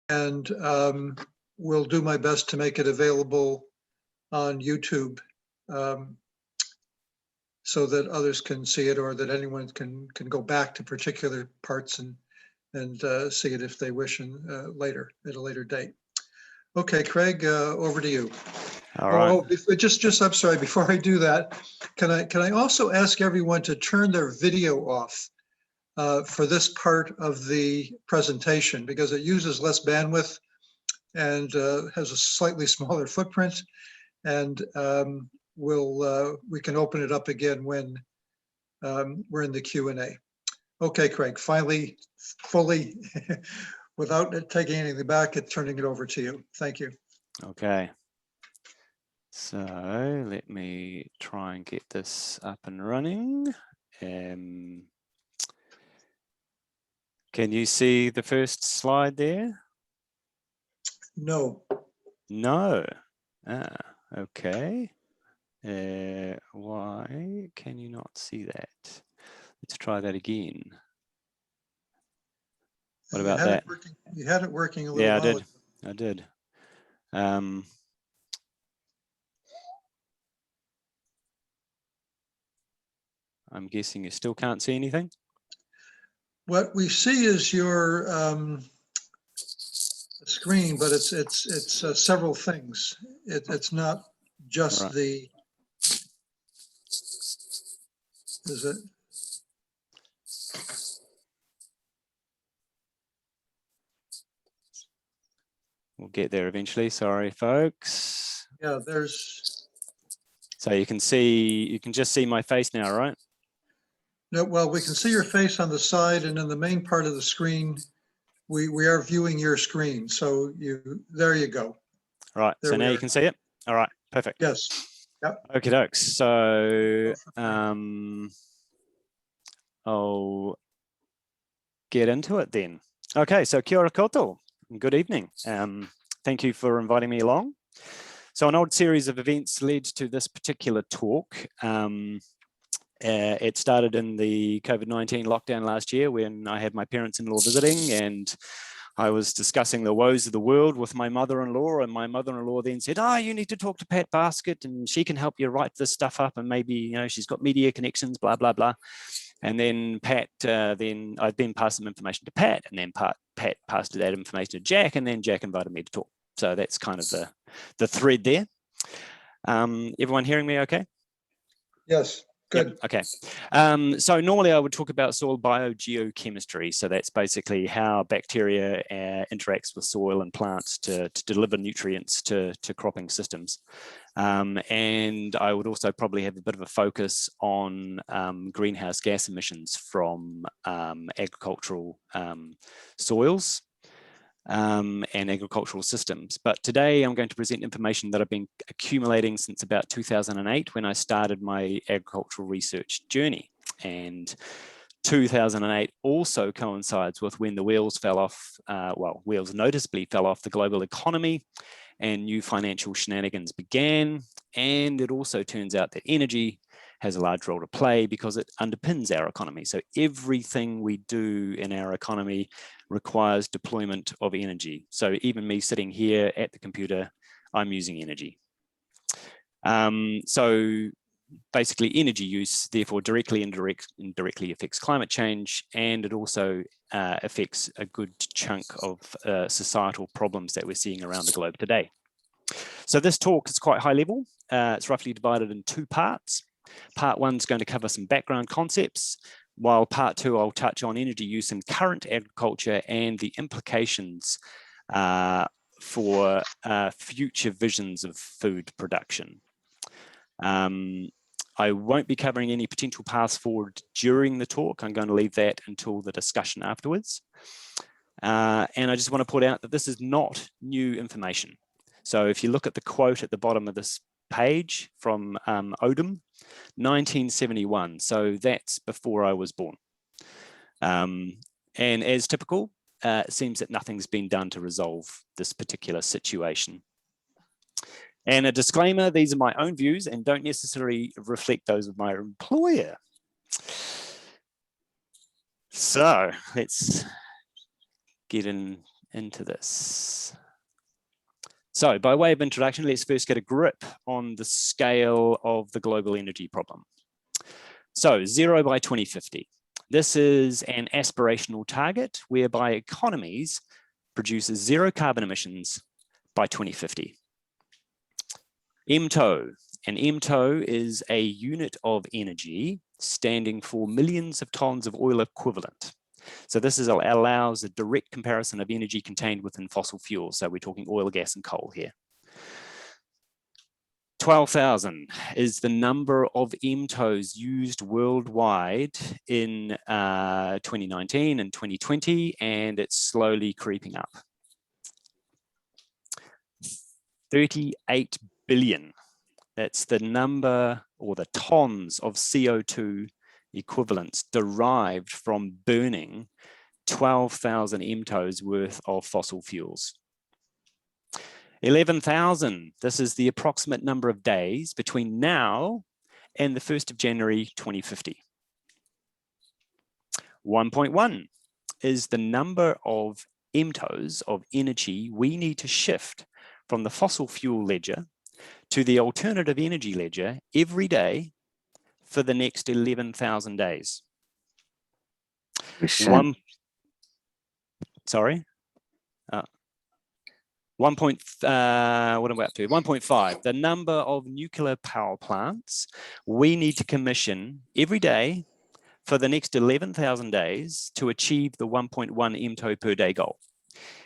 and will do my best to make it available on YouTube so that others can see it, or that anyone can go back to particular parts and see it if they wish later, at a later date. Okay, Craig, over to you. All right. Oh, just I'm sorry, before I do that, can I also ask everyone to turn their video off for this part of the presentation, because it uses less bandwidth and has a slightly smaller footprint, and we can open it up again when we're in the Q&A. Okay, Craig, finally, fully, without taking anything back, turning it over to you. Thank you. Okay. So let me try and get this up and running. Can you see the first slide there? No. No. Ah, okay. Why can you not see that? Let's try that again. What about that? You had it working a little while ago. I did. I'm guessing you still can't see anything? What we see is your screen, but it's several things. It's not just right. the. Is it? We'll get there eventually. Sorry, folks. Yeah, there's. So you can just see my face now, right? No, well, we can see your face on the side, and in the main part of the screen, we are viewing your screen. So there you go. Right. So now you can see it. All right. Perfect. Yes. Yep. Okie dokes. So I'll get into it then. Okay. So kia ora koutou. Good evening. Thank you for inviting me along. So an old series of events led to this particular talk. It started in the COVID-19 lockdown last year when I had my parents-in-law visiting, and I was discussing the woes of the world with my mother-in-law, and my mother-in-law then said, you need to talk to Pat Basket and she can help you write this stuff up, and maybe, she's got media connections, blah, blah, blah. And then Pat, then I'd then passed some information to Pat, and then Pat passed that information to Jack, and then Jack invited me to talk. So that's kind of the thread there. Everyone hearing me okay? Yes. Good. Yep, okay. So normally I would talk about soil biogeochemistry. So that's basically how bacteria interacts with soil and plants to deliver nutrients to cropping systems. And I would also probably have a bit of a focus on greenhouse gas emissions from agricultural soils. And agricultural systems. But today I'm going to present information that I've been accumulating since about 2008 when I started my agricultural research journey. And 2008 also coincides with when the wheels fell off, wheels noticeably fell off the global economy and new financial shenanigans began. And it also turns out that energy has a large role to play because it underpins our economy. So everything we do in our economy requires deployment of energy. So even me sitting here at the computer, I'm using energy. So basically energy use therefore directly and indirectly affects climate change, and it also affects a good chunk of societal problems that we're seeing around the globe today. So this talk is quite high level. It's roughly divided in two parts. Part one is going to cover some background concepts, while part two, I'll touch on energy use in current agriculture and the implications for future visions of food production. I won't be covering any potential paths forward during the talk. I'm going to leave that until the discussion afterwards. And I just want to point out that this is not new information. So if you look at the quote at the bottom of this page from Odom, 1971, so that's before I was born. And as typical, it seems that nothing's been done to resolve this particular situation. And a disclaimer, these are my own views and don't necessarily reflect those of my employer. So let's get into into this. So by way of introduction, let's first get a grip on the scale of the global energy problem. So 0 by 2050. This is an aspirational target whereby economies produces 0 carbon emissions by 2050. MTO. An MTO is a unit of energy standing for millions of tons of oil equivalent. So this allows a direct comparison of energy contained within fossil fuels. So we're talking oil, gas, and coal here. 12,000 is the number of MTOs used worldwide in 2019 and 2020, and it's slowly creeping up. 38 billion. That's the number or the tons of CO2 equivalents derived from burning 12,000 MTOs worth of fossil fuels. 11,000, this is the approximate number of days between now and the 1st of January 2050. 1.1 is the number of MTOs of energy we need to shift from the fossil fuel ledger to the alternative energy ledger every day for the next 11,000 days. Sorry? What am I up to? 1.5, the number of nuclear power plants we need to commission every day for the next 11,000 days to achieve the 1.1 MTO per day goal.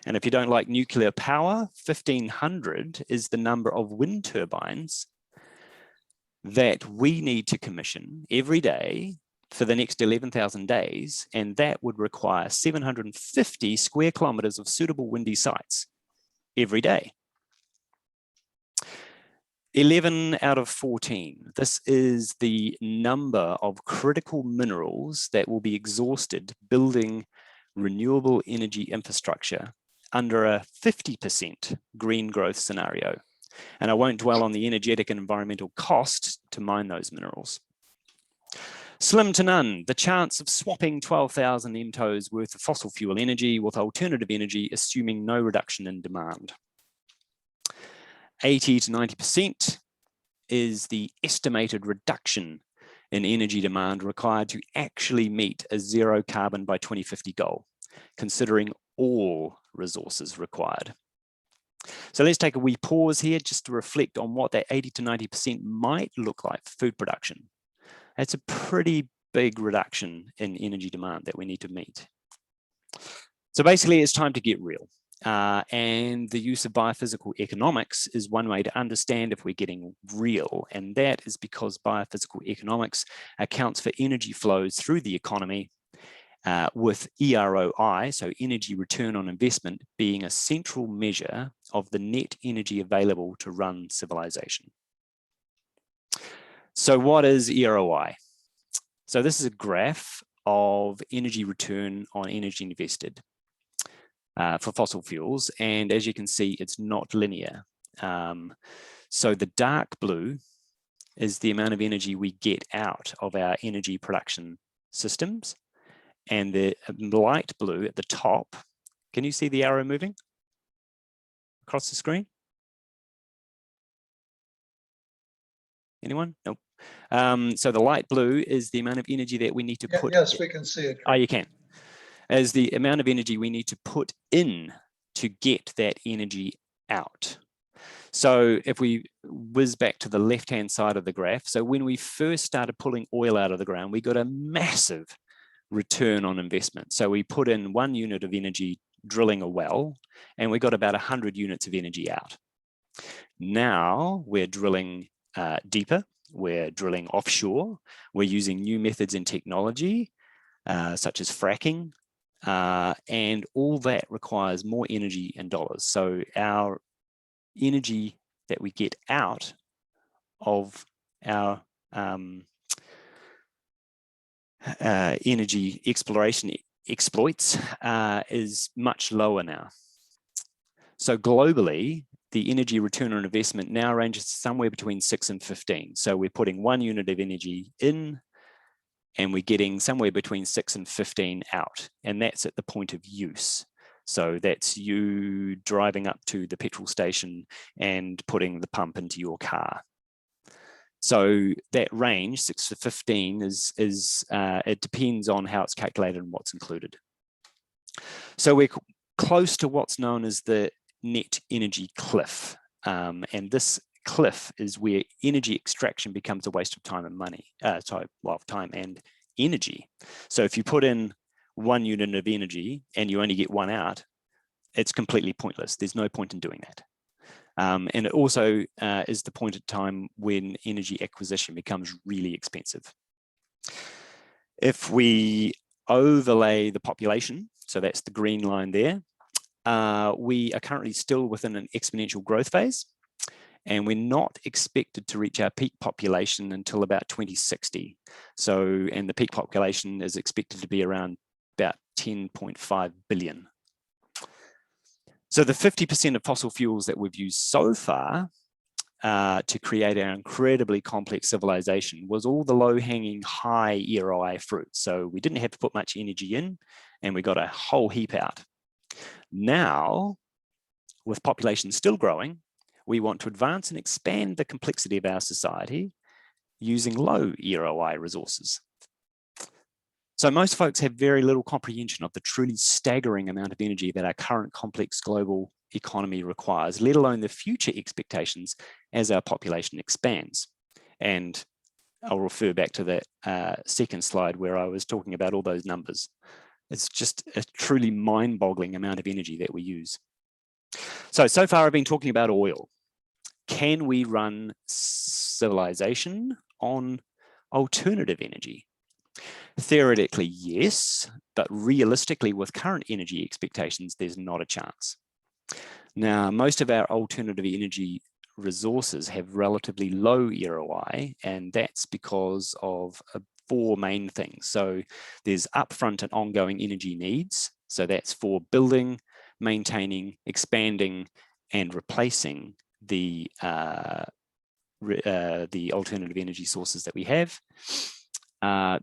And if you don't like nuclear power, 1,500 is the number of wind turbines that we need to commission every day for the next 11,000 days, and that would require 750 square kilometers of suitable windy sites every day. 11 out of 14. This is the number of critical minerals that will be exhausted building renewable energy infrastructure under a 50% green growth scenario. And I won't dwell on the energetic and environmental cost to mine those minerals. Slim to none, the chance of swapping 12,000 MTOs worth of fossil fuel energy with alternative energy, assuming no reduction in demand. 80 to 90% is the estimated reduction in energy demand required to actually meet a 0 carbon by 2050 goal, considering all resources required. So let's take a wee pause here just to reflect on what that 80 to 90% might look like for food production. That's a pretty big reduction in energy demand that we need to meet. So basically, it's time to get real. And the use of biophysical economics is one way to understand if we're getting real. And that is because biophysical economics accounts for energy flows through the economy with EROI, so energy return on investment, being a central measure of the net energy available to run civilization. So what is EROI? So this is a graph of energy return on energy invested for fossil fuels. And as you can see, it's not linear. So the dark blue is the amount of energy we get out of our energy production systems. And the light blue at the top, can you see the arrow moving across the screen? Anyone? Nope. So the light blue is the amount of energy that we need to put. Yes, we can see it. Oh, you can. As the amount of energy we need to put in to get that energy out. So if we whiz back to the left-hand side of the graph, so when we first started pulling oil out of the ground, we got a massive return on investment. So we put in 1 unit of energy drilling a well, and we got about 100 units of energy out. Now we're drilling deeper, we're drilling offshore, we're using new methods and technology, such as fracking, and all that requires more energy and dollars. So our energy that we get out of our energy exploration exploits is much lower now. So globally, the energy return on investment now ranges somewhere between 6 and 15. So we're putting 1 unit of energy in, and we're getting somewhere between 6 and 15 out, and that's at the point of use. So that's you driving up to the petrol station and putting the pump into your car. So that range, 6 to 15, it depends on how it's calculated and what's included. So we're close to what's known as the net energy cliff. And this cliff is where energy extraction becomes a waste of time and money, time and energy. So if you put in 1 unit of energy and you only get 1 out, it's completely pointless. There's no point in doing that. And it also is the point at time when energy acquisition becomes really expensive. If we overlay the population, so that's the green line there, we are currently still within an exponential growth phase, and we're not expected to reach our peak population until about 2060. So, and the peak population is expected to be around about 10.5 billion. So the 50% of fossil fuels that we've used so far to create our incredibly complex civilization was all the low-hanging high ROI fruit. So we didn't have to put much energy in, and we got a whole heap out. Now, with population still growing, we want to advance and expand the complexity of our society using low ROI resources. So most folks have very little comprehension of the truly staggering amount of energy that our current complex global economy requires, let alone the future expectations as our population expands. And I'll refer back to that second slide where I was talking about all those numbers. It's just a truly mind-boggling amount of energy that we use. So far I've been talking about oil. Can we run civilization on alternative energy? Theoretically, yes, but realistically, with current energy expectations, there's not a chance. Now, most of our alternative energy resources have relatively low ROI, and that's because of 4 main things. So there's upfront and ongoing energy needs. So that's for building, maintaining, expanding, and replacing the alternative energy sources that we have.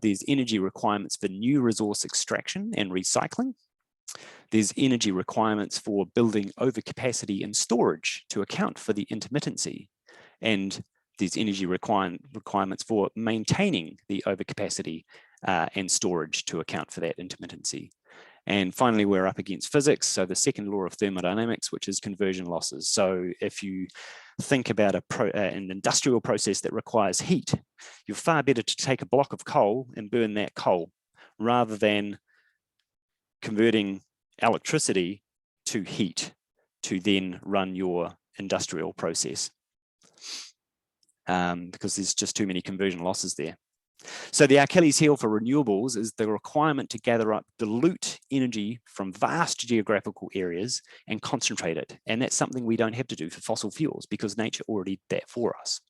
There's energy requirements for new resource extraction and recycling. There's energy requirements for building overcapacity and storage to account for the intermittency. And there's energy requirements for maintaining the overcapacity and storage to account for that intermittency. And finally, we're up against physics. So the second law of thermodynamics, which is conversion losses. So if you think about an industrial process that requires heat, you're far better to take a block of coal and burn that coal rather than converting electricity to heat to then run your industrial process, because there's just too many conversion losses there. So the Achilles heel for renewables is the requirement to gather up dilute energy from vast geographical areas and concentrate it. And that's something we don't have to do for fossil fuels because nature already did that for us.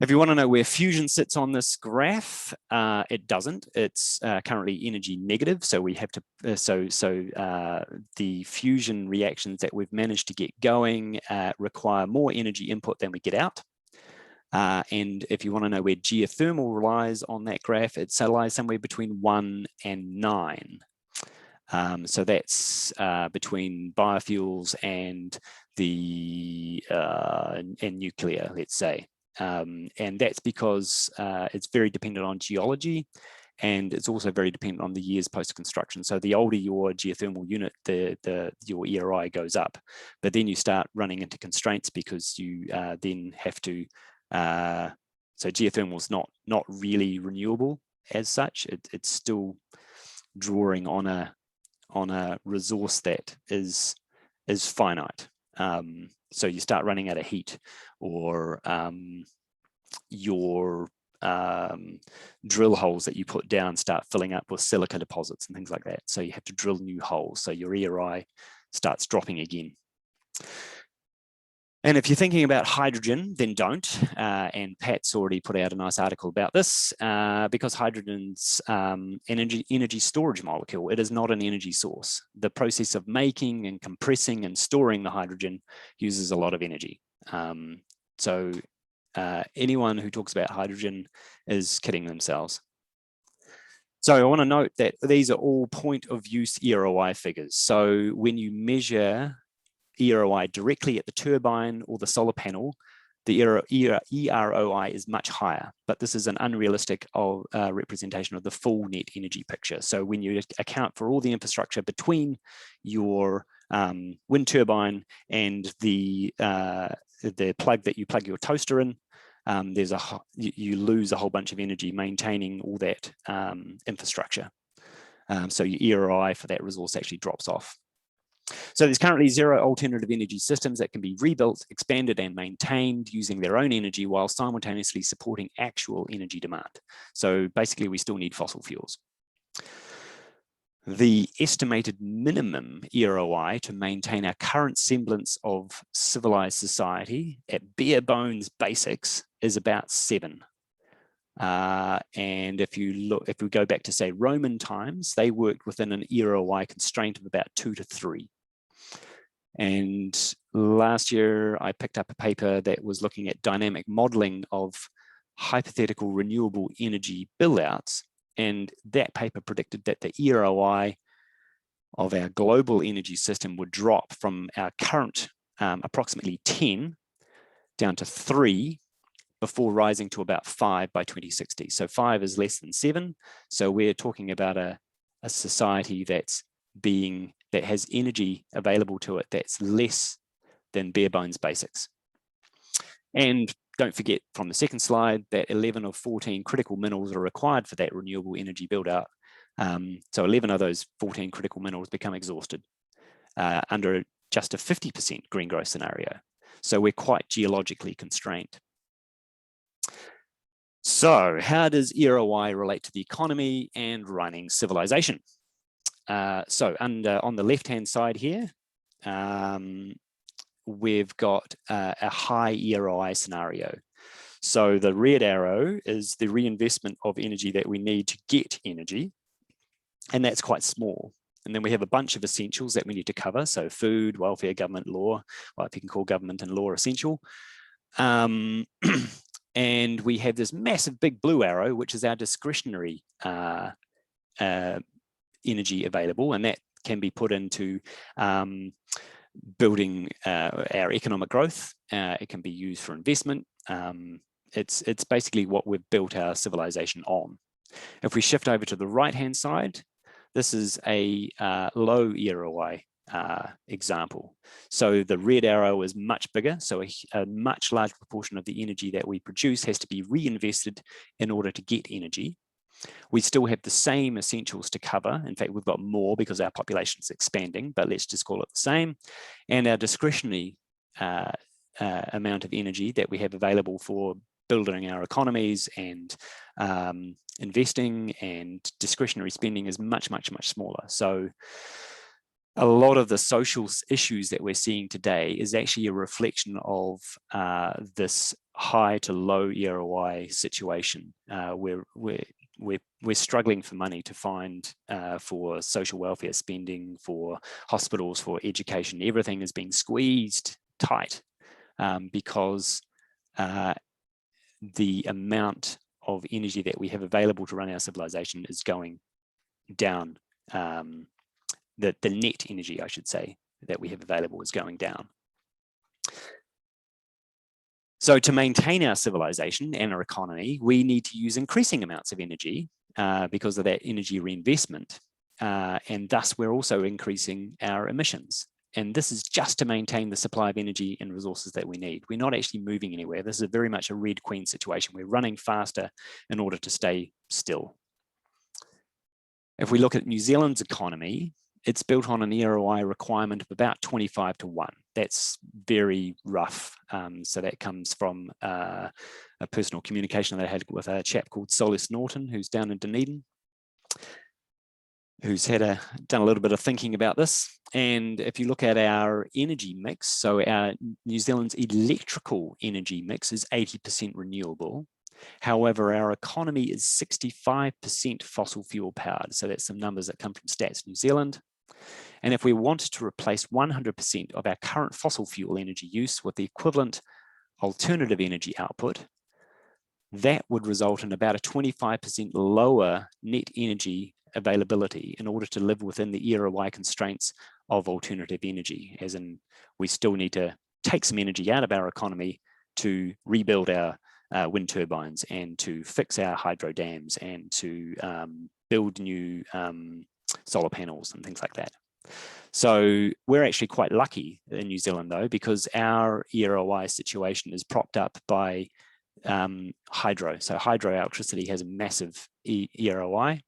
If you want to know where fusion sits on this graph, it doesn't. It's currently energy negative. So we have to, the fusion reactions that we've managed to get going require more energy input than we get out. And if you want to know where geothermal lies on that graph, it lies somewhere between 1 and 9. So that's between biofuels and the and nuclear, let's say. And that's because it's very dependent on geology, and it's also very dependent on the years post-construction. So the older your geothermal unit, your ERI goes up. But then you start running into constraints because you then have to so geothermal is not really renewable as such. It's still drawing on a resource that is finite. So you start running out of heat, or your drill holes that you put down start filling up with silica deposits and things like that. So you have to drill new holes. So your ERI starts dropping again. And if you're thinking about hydrogen, then don't. And Pat's already put out a nice article about this, because hydrogen's energy storage molecule. It is not an energy source. The process of making and compressing and storing the hydrogen uses a lot of energy. So anyone who talks about hydrogen is kidding themselves. So I want to note that these are all point of use EROI figures. So when you measure EROI directly at the turbine or the solar panel, the EROI is much higher, but this is an unrealistic representation of the full net energy picture. So when you account for all the infrastructure between your wind turbine and the plug that you plug your toaster in, you lose a whole bunch of energy maintaining all that infrastructure. So your EROI for that resource actually drops off. So there's currently 0 alternative energy systems that can be rebuilt, expanded, and maintained using their own energy while simultaneously supporting actual energy demand. So basically, we still need fossil fuels. The estimated minimum EROI to maintain our current semblance of civilized society at bare bones basics is about 7. And if we go back to, say, Roman times, they worked within an EROI constraint of about 2 to 3. And last year, I picked up a paper that was looking at dynamic modeling of hypothetical renewable energy build-outs. And that paper predicted that the EROI of our global energy system would drop from our current approximately 10 down to 3 before rising to about 5 by 2060. So 5 is less than 7. So we're talking about a society that has energy available to it that's less than bare bones basics. And don't forget from the second slide that 11 of 14 critical minerals are required for that renewable energy build out. So 11 of those 14 critical minerals become exhausted under just a 50% green growth scenario. So we're quite geologically constrained. So how does EROI relate to the economy and running civilization? So on the left-hand side here, we've got a high EROI scenario. So the red arrow is the reinvestment of energy that we need to get energy, and that's quite small. And then we have a bunch of essentials that we need to cover. So food, welfare, government, law, well, if you can call government and law essential. And we have this massive big blue arrow, which is our discretionary energy available, and that can be put into building our economic growth. It can be used for investment. It's basically what we've built our civilization on. If we shift over to the right-hand side, this is a low EROI example. So the red arrow is much bigger. So a much larger proportion of the energy that we produce has to be reinvested in order to get energy. We still have the same essentials to cover. In fact, we've got more because our population is expanding, but let's just call it the same. And our discretionary amount of energy that we have available for building our economies and investing and discretionary spending is much, much, much smaller. So a lot of the social issues that we're seeing today is actually a reflection of this high to low EROI situation where we're struggling for money to find for social welfare spending, for hospitals, for education. Everything is being squeezed tight because the amount of energy that we have available to run our civilization is going down. The net energy, I should say, that we have available is going down. So to maintain our civilization and our economy, we need to use increasing amounts of energy because of that energy reinvestment. And thus we're also increasing our emissions. And this is just to maintain the supply of energy and resources that we need. We're not actually moving anywhere. This is very much a Red Queen situation. We're running faster in order to stay still. If we look at New Zealand's economy, it's built on an EROI requirement of about 25 to 1. That's very rough. So that comes from a personal communication that I had with a chap called Solus Norton, who's down in Dunedin, who's done a little bit of thinking about this. And if you look at our energy mix, so our New Zealand's electrical energy mix is 80% renewable. However, our economy is 65% fossil fuel powered. So that's some numbers that come from Stats New Zealand. And if we wanted to replace 100% of our current fossil fuel energy use with the equivalent alternative energy output, that would result in about a 25% lower net energy availability in order to live within the EROI constraints of alternative energy, as in we still need to take some energy out of our economy to rebuild our wind turbines and to fix our hydro dams and to build new solar panels and things like that. So we're actually quite lucky in New Zealand, though, because our EROI situation is propped up by hydro. So hydroelectricity has a massive EROI.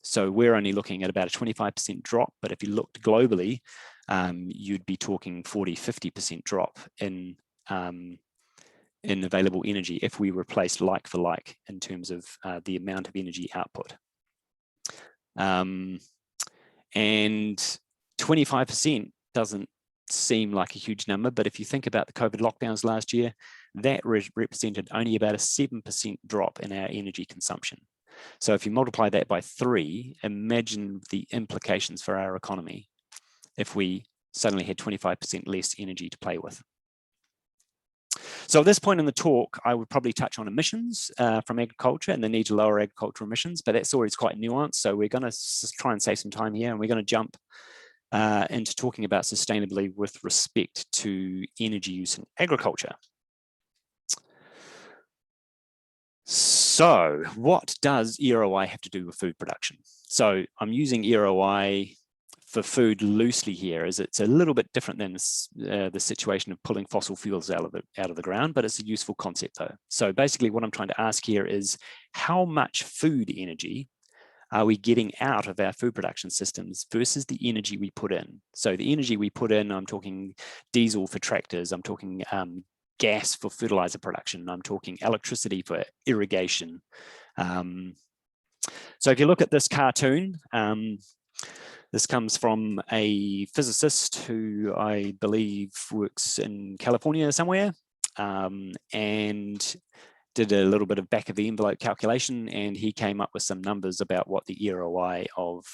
So we're only looking at about a 25% drop, but if you looked globally, you'd be talking 40–50% drop in available energy if we replaced like for like in terms of the amount of energy output. And 25% doesn't seem like a huge number, but if you think about the COVID lockdowns last year, that represented only about a 7% drop in our energy consumption. So if you multiply that by 3, imagine the implications for our economy if we suddenly had 25% less energy to play with. So at this point in the talk, I would probably touch on emissions from agriculture and the need to lower agricultural emissions, but that story is quite nuanced. So we're going to try and save some time here, and we're going to jump into talking about sustainability with respect to energy use in agriculture. So what does EROI have to do with food production? So I'm using EROI for food loosely here, as it's a little bit different than the situation of pulling fossil fuels out of the ground, but it's a useful concept though. So basically what I'm trying to ask here is how much food energy are we getting out of our food production systems versus the energy we put in? So the energy we put in, I'm talking diesel for tractors, I'm talking gas for fertilizer production, I'm talking electricity for irrigation. So if you look at this cartoon, this comes from a physicist who I believe works in California somewhere, and did a little bit of back of the envelope calculation, and he came up with some numbers about what the EROI of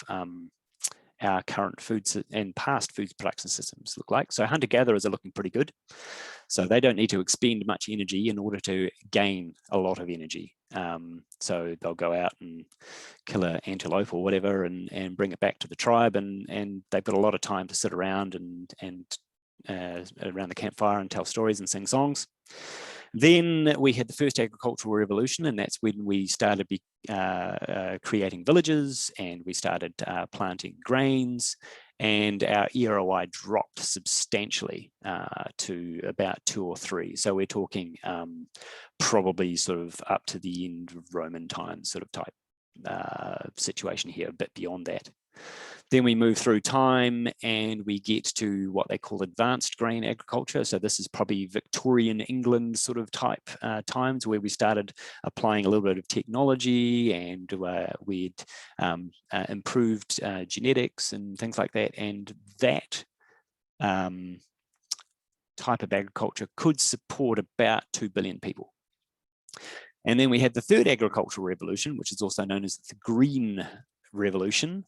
our current foods and past food production systems look like. So hunter-gatherers are looking pretty good. So they don't need to expend much energy in order to gain a lot of energy. So they'll go out and kill an antelope or whatever and bring it back to the tribe, and they've got a lot of time to sit around and around the campfire and tell stories and sing songs. Then we had the first agricultural revolution, and that's when we started creating villages, and we started planting grains, and our EROI dropped substantially to about 2 or 3. So we're talking probably sort of up to the end of Roman times sort of type situation here, a bit beyond that. Then we move through time and we get to what they call advanced grain agriculture. So this is probably Victorian England sort of type times, where we started applying a little bit of technology, and we'd improved genetics and things like that. And that type of agriculture could support about 2 billion people. And then we had the third agricultural revolution, which is also known as the Green Revolution,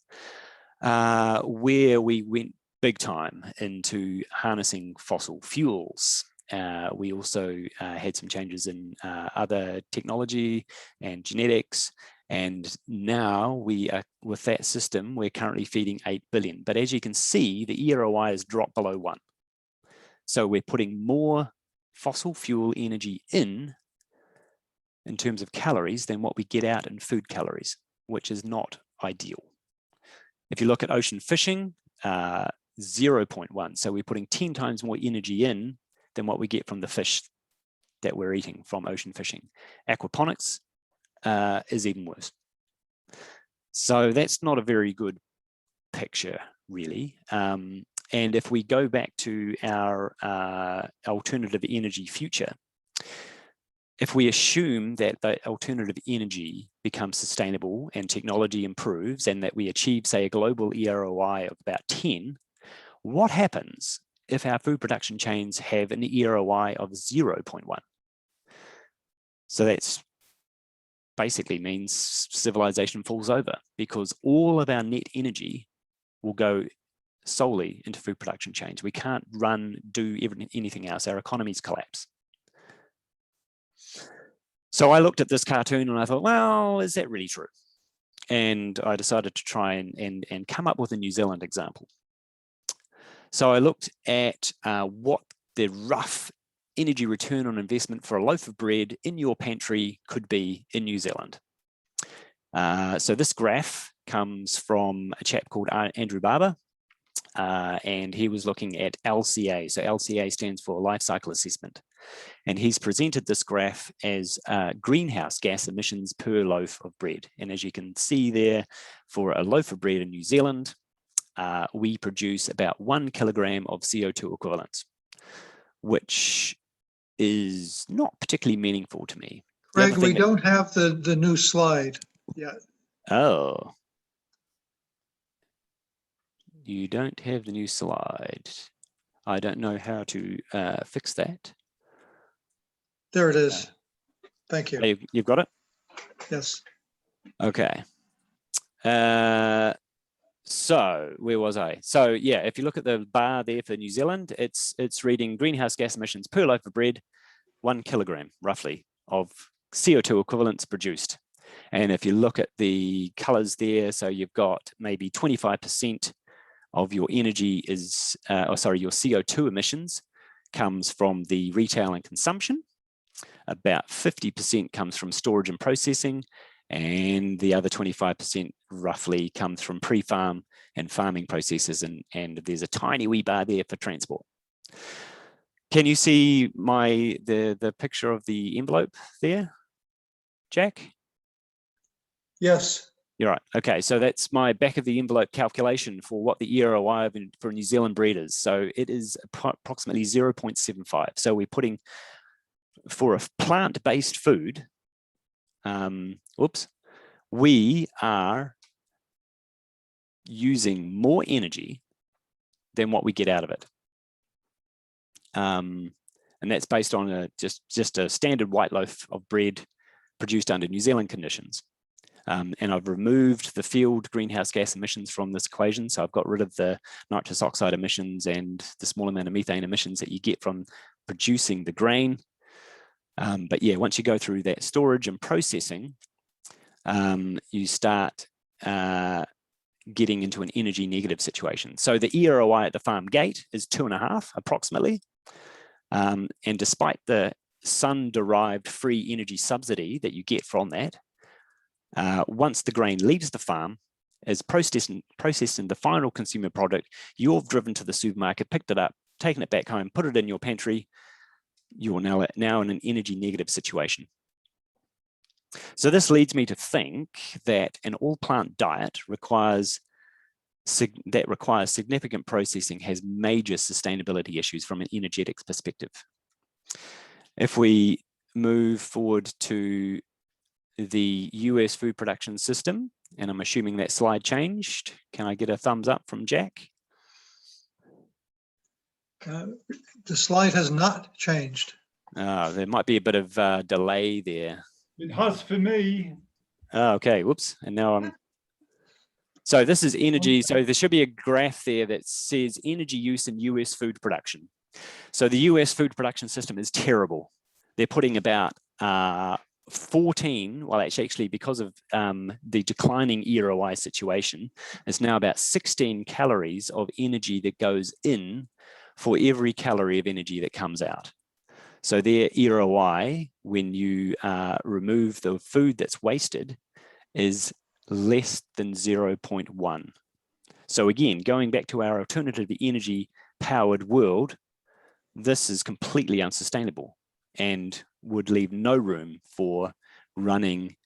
where we went big time into harnessing fossil fuels. We also had some changes in other technology and genetics, and now we are, with that system, we're currently feeding 8 billion. But as you can see, the EROI has dropped below 1. So we're putting more fossil fuel energy in terms of calories than what we get out in food calories, which is not ideal. If you look at ocean fishing, 0.1. So we're putting 10 times more energy in than what we get from the fish that we're eating from ocean fishing. Aquaponics is even worse. So that's not a very good picture, really. And if we go back to our alternative energy future, if we assume that the alternative energy becomes sustainable and technology improves, and that we achieve, say, a global EROI of about 10, what happens if our food production chains have an EROI of 0.1? So that's basically means civilization falls over, because all of our net energy will go solely into food production chains. We can't do anything else. Our economies collapse. So I looked at this cartoon and I thought, well, is that really true? And I decided to try and come up with a New Zealand example. So I looked at what the rough energy return on investment for a loaf of bread in your pantry could be in New Zealand. So this graph comes from a chap called Andrew Barber, and he was looking at LCA. So LCA stands for life cycle assessment. And he's presented this graph as greenhouse gas emissions per loaf of bread. And as you can see there, for a loaf of bread in New Zealand, we produce about 1 kilogram of CO2 equivalents, which is not particularly meaningful to me. Greg, we don't have the new slide yet. Oh. You don't have the new slide. I don't know how to fix that. There it is. Thank you. You've got it? Yes. Okay. So where was I? So yeah, if you look at the bar there for New Zealand, it's reading greenhouse gas emissions per loaf of bread, 1 kilogram roughly of CO2 equivalents produced. And if you look at the colors there, so you've got maybe 25% of your energy is, your CO2 emissions comes from the retail and consumption. About 50% comes from storage and processing, and the other 25% roughly comes from pre-farm and farming processes, and there's a tiny wee bar there for transport. Can you see the picture of the envelope there, Jack? Yes. You're right. Okay, so that's my back of the envelope calculation for what the EROI for New Zealand breed is. So it is approximately 0.75. So we're putting, for a plant-based food, we are using more energy than what we get out of it. And that's based on just a standard white loaf of bread produced under New Zealand conditions. And I've removed the field greenhouse gas emissions from this equation. So I've got rid of the nitrous oxide emissions and the small amount of methane emissions that you get from producing the grain. But yeah, once you go through that storage and processing, you start getting into an energy negative situation. So the EROI at the farm gate is 2.5 approximately. And despite the sun-derived free energy subsidy that you get from that, once the grain leaves the farm, is processed in the final consumer product, you've driven to the supermarket, picked it up, taken it back home, put it in your pantry, you're now in an energy negative situation. So this leads me to think that an all-plant diet requires significant processing, has major sustainability issues from an energetics perspective. If we move forward to the US food production system, and I'm assuming that slide changed. Can I get a thumbs up from Jack? The slide has not changed. There might be a bit of delay there. It has for me. Okay, whoops. And now I'm... So this is energy. So there should be a graph there that says energy use in US food production. So the US food production system is terrible. They're putting about 14, well, actually because of the declining EROI situation, it's now about 16 calories of energy that goes in for every calorie of energy that comes out. So their EROI, when you remove the food that's wasted, is less than 0.1. So again, going back to our alternative energy powered world, this is completely unsustainable and would leave no room for running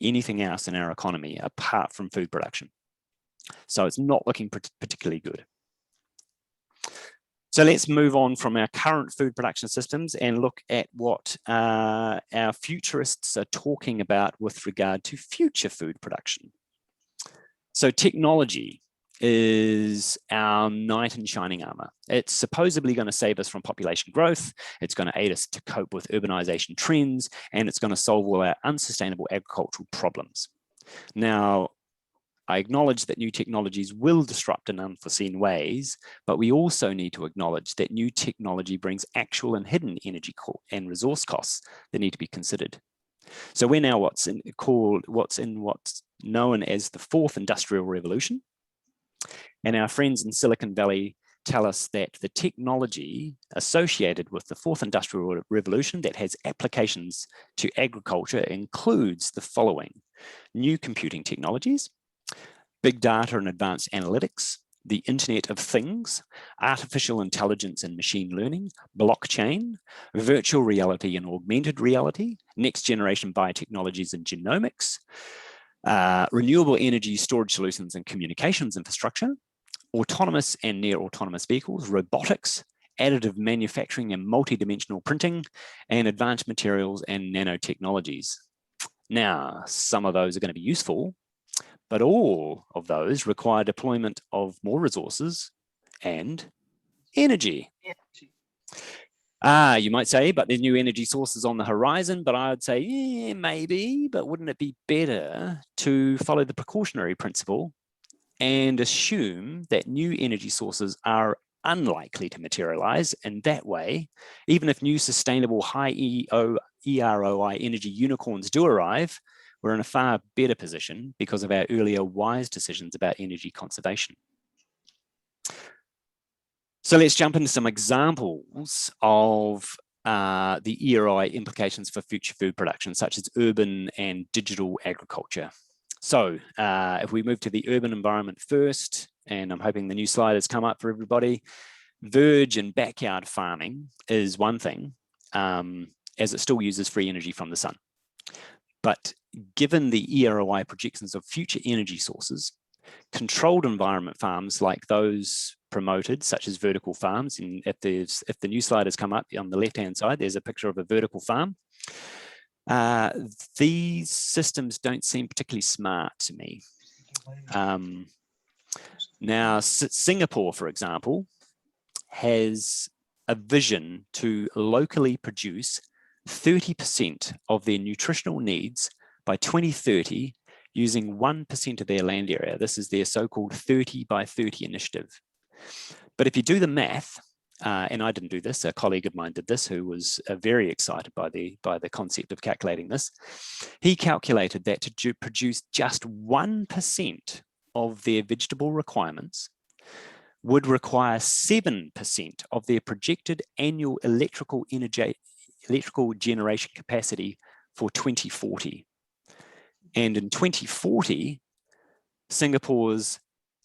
anything else in our economy apart from food production. So it's not looking particularly good. So let's move on from our current food production systems and look at what our futurists are talking about with regard to future food production. So technology is our knight in shining armor. It's supposedly going to save us from population growth. It's going to aid us to cope with urbanization trends, and it's going to solve all our unsustainable agricultural problems. Now, I acknowledge that new technologies will disrupt in unforeseen ways, but we also need to acknowledge that new technology brings actual and hidden energy and resource costs that need to be considered. So we're now what's known as the fourth industrial revolution. And our friends in Silicon Valley tell us that the technology associated with the fourth industrial revolution that has applications to agriculture includes the following: new computing technologies, big data and advanced analytics, the Internet of Things, artificial intelligence and machine learning, blockchain, virtual reality and augmented reality, next generation biotechnologies and genomics, renewable energy storage solutions and communications infrastructure, autonomous and near autonomous vehicles, robotics, additive manufacturing and multi-dimensional printing, and advanced materials and nanotechnologies. Now, some of those are going to be useful, but all of those require deployment of more resources and energy. You might say, but there's new energy sources on the horizon, but I would say, yeah, maybe, but wouldn't it be better to follow the precautionary principle and assume that new energy sources are unlikely to materialize? And that way, even if new sustainable high EROI energy unicorns do arrive, we're in a far better position because of our earlier wise decisions about energy conservation. So let's jump into some examples of the EROI implications for future food production, such as urban and digital agriculture. So if we move to the urban environment first, and I'm hoping the new slide has come up for everybody, verge and backyard farming is one thing, as it still uses free energy from the sun. But given the EROI projections of future energy sources, controlled environment farms like those promoted, such as vertical farms, and if the new slide has come up on the left-hand side, there's a picture of a vertical farm. These systems don't seem particularly smart to me. Now, Singapore, for example, has a vision to locally produce 30% of their nutritional needs by 2030 using 1% of their land area. This is their so-called 30 by 30 initiative. But if you do the math, and I didn't do this, a colleague of mine did this, who was very excited by the concept of calculating this. He calculated that to produce just 1% of their vegetable requirements would require 7% of their projected annual electrical generation capacity for 2040. And in 2040, Singapore's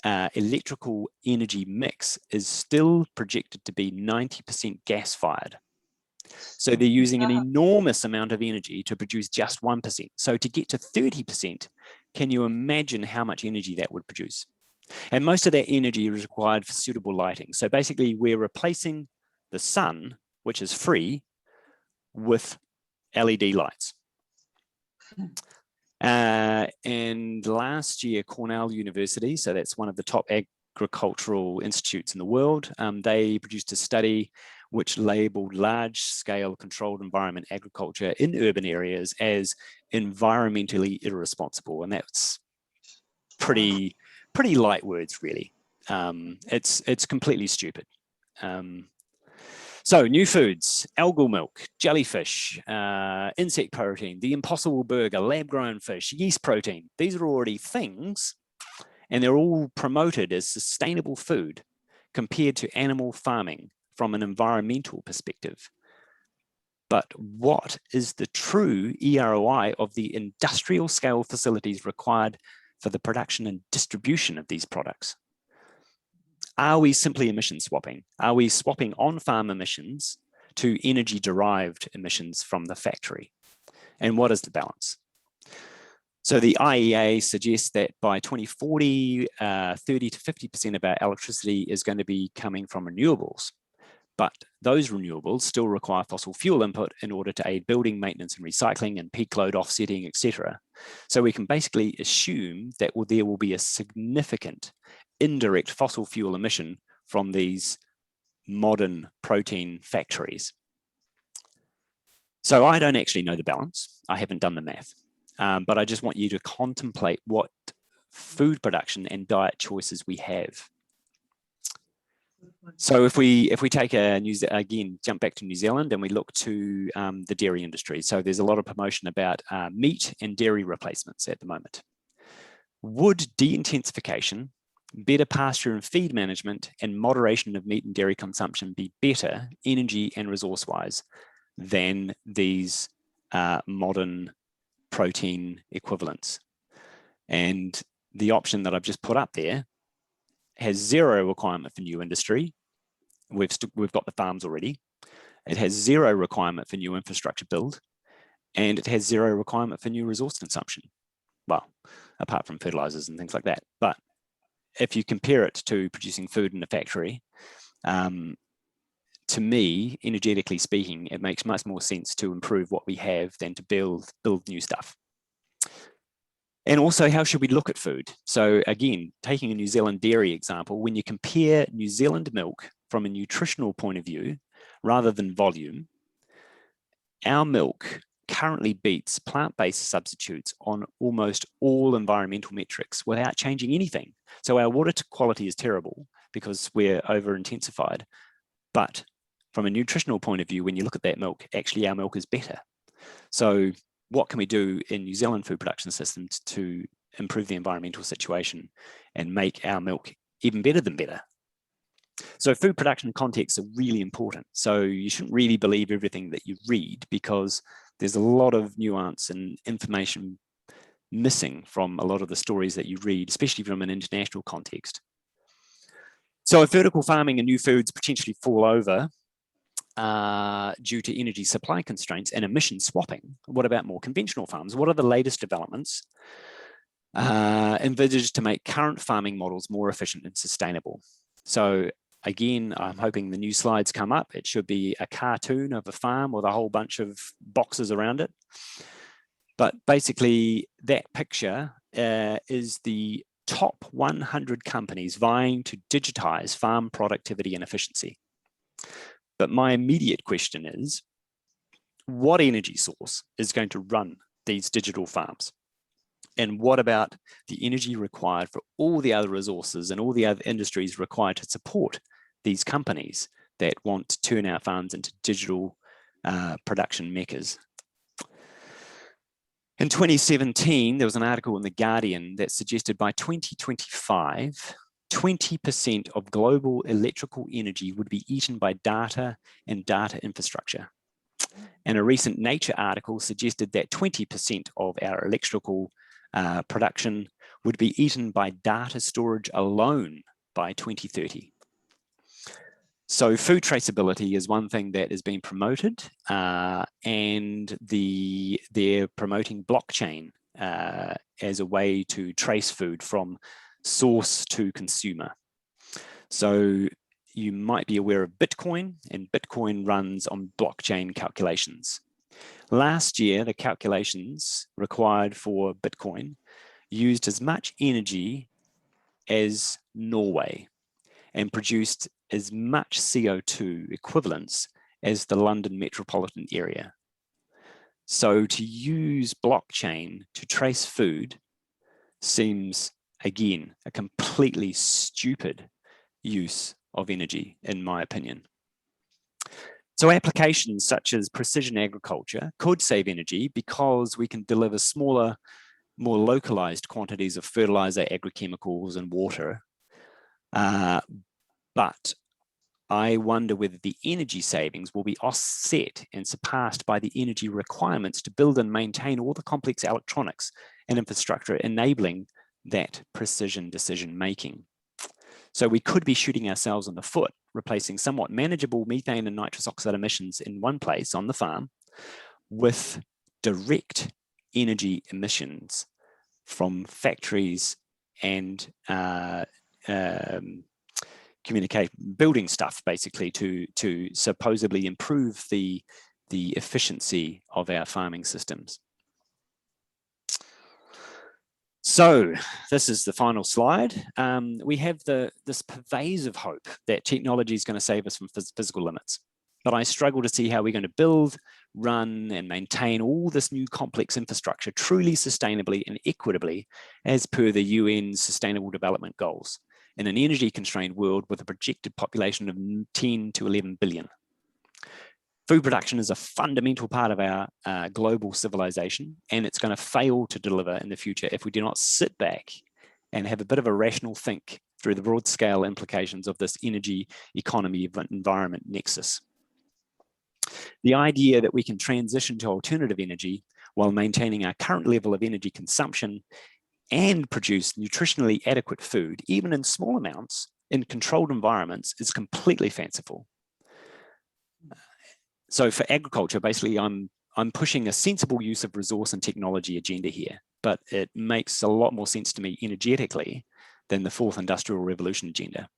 electrical energy mix is still projected to be 90% gas-fired. So they're using an enormous amount of energy to produce just 1%. So to get to 30%, can you imagine how much energy that would produce? And most of that energy is required for suitable lighting. So basically, we're replacing the sun, which is free, with LED lights. And last year, Cornell University, so that's one of the top agricultural institutes in the world, they produced a study which labeled large-scale controlled environment agriculture in urban areas as environmentally irresponsible. And that's pretty light words, really. It's completely stupid. So new foods: algal milk, jellyfish, insect protein, the impossible burger, lab-grown fish, yeast protein. These are already things, and they're all promoted as sustainable food compared to animal farming from an environmental perspective. But what is the true EROI of the industrial scale facilities required for the production and distribution of these products? Are we simply emission swapping? Are we swapping on-farm emissions to energy-derived emissions from the factory? And what is the balance? So the IEA suggests that by 2040, 30 to 50% of our electricity is going to be coming from renewables. But those renewables still require fossil fuel input in order to aid building maintenance and recycling and peak load offsetting, etc. So we can basically assume that there will be a significant indirect fossil fuel emission from these modern protein factories. So I don't actually know the balance. I haven't done the math, but I just want you to contemplate what food production and diet choices we have. So if we take again, jump back to New Zealand and we look to the dairy industry. So there's a lot of promotion about meat and dairy replacements at the moment. Would de-intensification, better pasture and feed management, and moderation of meat and dairy consumption be better energy and resource-wise than these modern protein equivalents? And the option that I've just put up there has zero requirement for new industry. We've got the farms already. It has zero requirement for new infrastructure build, and it has zero requirement for new resource consumption. Well, apart from fertilizers and things like that. But if you compare it to producing food in a factory, to me, energetically speaking, it makes much more sense to improve what we have than to build new stuff. And also, how should we look at food? So again, taking a New Zealand dairy example, when you compare New Zealand milk from a nutritional point of view, rather than volume, our milk currently beats plant-based substitutes on almost all environmental metrics without changing anything. So our water quality is terrible because we're over-intensified. But from a nutritional point of view, when you look at that milk, actually our milk is better. So what can we do in New Zealand food production systems to improve the environmental situation and make our milk even better than better? So food production contexts are really important. So you shouldn't really believe everything that you read, because there's a lot of nuance and information missing from a lot of the stories that you read, especially from an international context. So if vertical farming and new foods potentially fall over due to energy supply constraints and emission swapping, what about more conventional farms? What are the latest developments envisaged to make current farming models more efficient and sustainable? So again, I'm hoping the new slides come up. It should be a cartoon of a farm with a whole bunch of boxes around it. But basically, that picture is the top 100 companies vying to digitize farm productivity and efficiency. But my immediate question is, what energy source is going to run these digital farms? And what about the energy required for all the other resources and all the other industries required to support these companies that want to turn our farms into digital production meccas? In 2017, there was an article in The Guardian that suggested by 2025, 20% of global electrical energy would be eaten by data and data infrastructure. And a recent Nature article suggested that 20% of our electrical production would be eaten by data storage alone by 2030. So food traceability is one thing that is being promoted, and they're promoting blockchain as a way to trace food from source to consumer. So you might be aware of Bitcoin, and Bitcoin runs on blockchain calculations. Last year, the calculations required for Bitcoin used as much energy as Norway and produced as much CO2 equivalents as the London metropolitan area. So to use blockchain to trace food seems, again, a completely stupid use of energy, in my opinion. So applications such as precision agriculture could save energy because we can deliver smaller, more localized quantities of fertilizer, agrochemicals, and water. But I wonder whether the energy savings will be offset and surpassed by the energy requirements to build and maintain all the complex electronics and infrastructure enabling that precision decision making. So we could be shooting ourselves in the foot, replacing somewhat manageable methane and nitrous oxide emissions in one place on the farm with direct energy emissions from factories and building stuff, basically, to supposedly improve the efficiency of our farming systems. So this is the final slide. We have this pervasive hope that technology is going to save us from physical limits. But I struggle to see how we're going to build, run, and maintain all this new complex infrastructure truly sustainably and equitably as per the UN Sustainable Development Goals. in an energy constrained world with a projected population of 10 to 11 billion. Food production is a fundamental part of our global civilization, and it's going to fail to deliver in the future if we do not sit back and have a bit of a rational think through the broad scale implications of this energy economy environment nexus. The idea that we can transition to alternative energy while maintaining our current level of energy consumption and produce nutritionally adequate food, even in small amounts, in controlled environments, is completely fanciful. So for agriculture, basically, I'm pushing a sensible use of resource and technology agenda here, but it makes a lot more sense to me energetically than the fourth industrial revolution agenda.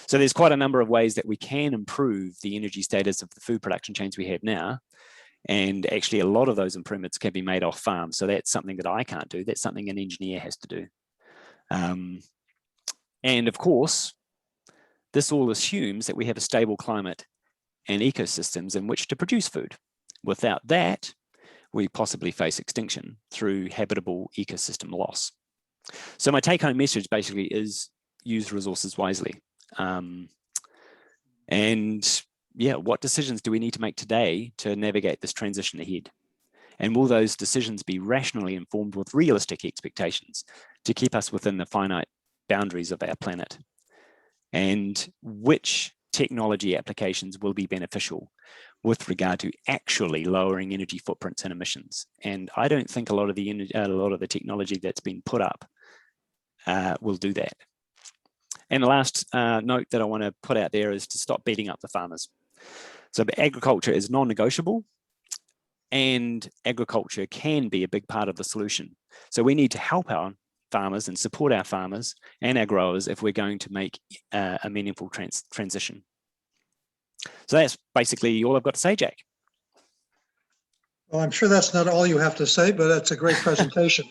So there's quite a number of ways that we can improve the energy status of the food production chains we have now. And actually a lot of those improvements can be made off farm. So that's something that I can't do. That's something an engineer has to do. And of course, this all assumes that we have a stable climate and ecosystems in which to produce food. Without that, we possibly face extinction through habitable ecosystem loss. So my take-home message basically is use resources wisely. And yeah, what decisions do we need to make today to navigate this transition ahead? And will those decisions be rationally informed with realistic expectations to keep us within the finite boundaries of our planet? And which technology applications will be beneficial with regard to actually lowering energy footprints and emissions? And I don't think a lot of the technology that's been put up will do that. And the last note that I want to put out there is to stop beating up the farmers. So agriculture is non-negotiable, and agriculture can be a big part of the solution. So we need to help our farmers and support our farmers and our growers if we're going to make a meaningful transition. So that's basically all I've got to say, Jack. Well, I'm sure that's not all you have to say, but that's a great presentation.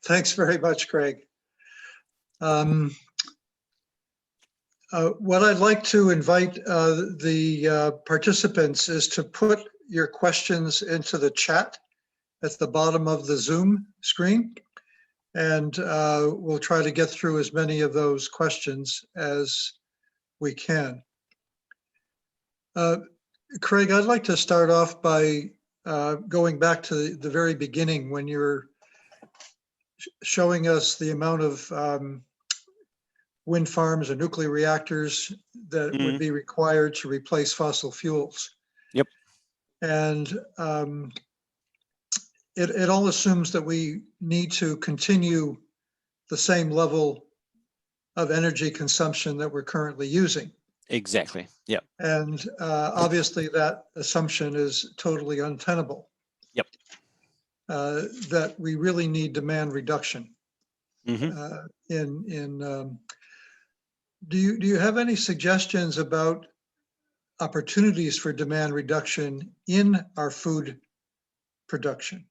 Thanks very much, Craig. What I'd like to invite the participants is to put your questions into the chat at the bottom of the Zoom screen. And we'll try to get through as many of those questions as we can. Craig, I'd like to start off by going back to the very beginning when you're showing us the amount of wind farms or nuclear reactors that would be required to replace fossil fuels. Yep. And it all assumes that we need to continue the same level of energy consumption that we're currently using. Exactly. Yep. And obviously that assumption is totally untenable. Yep. That we really need demand reduction. Do you have any suggestions about opportunities for demand reduction in our food production?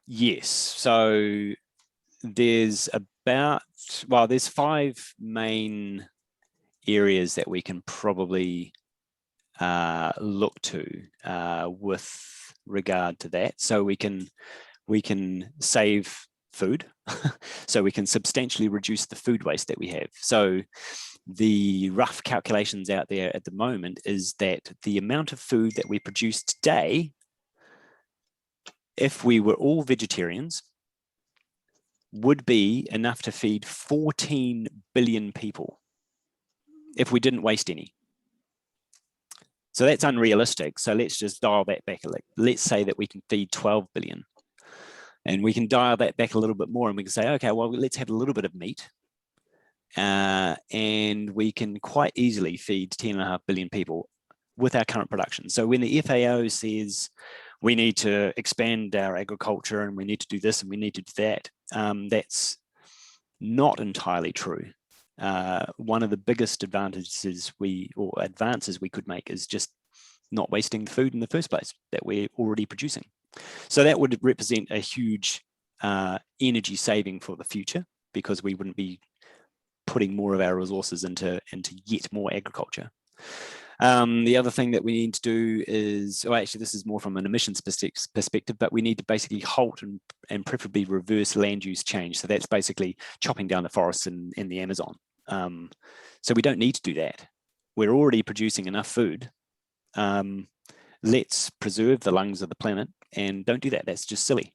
Yes. So there's there's 5 main areas that we can probably look to with regard to that. So we can save food. So we can substantially reduce the food waste that we have. So the rough calculations out there at the moment is that the amount of food that we produce today, if we were all vegetarians, would be enough to feed 14 billion people if we didn't waste any. So that's unrealistic. So let's just dial that back. Let's say that we can feed 12 billion. And we can dial that back a little bit more and we can say, okay, well, let's have a little bit of meat. And we can quite easily feed 10.5 billion people with our current production. So when the FAO says we need to expand our agriculture and we need to do this and we need to do that, that's not entirely true. One of the biggest advances we could make is just not wasting the food in the first place that we're already producing. So that would represent a huge energy saving for the future, because we wouldn't be putting more of our resources into yet more agriculture. The other thing that we need to do is, oh, actually, this is more from an emissions perspective, but we need to basically halt and preferably reverse land use change. So that's basically chopping down the forests in the Amazon. So we don't need to do that. We're already producing enough food. Let's preserve the lungs of the planet and don't do that. That's just silly.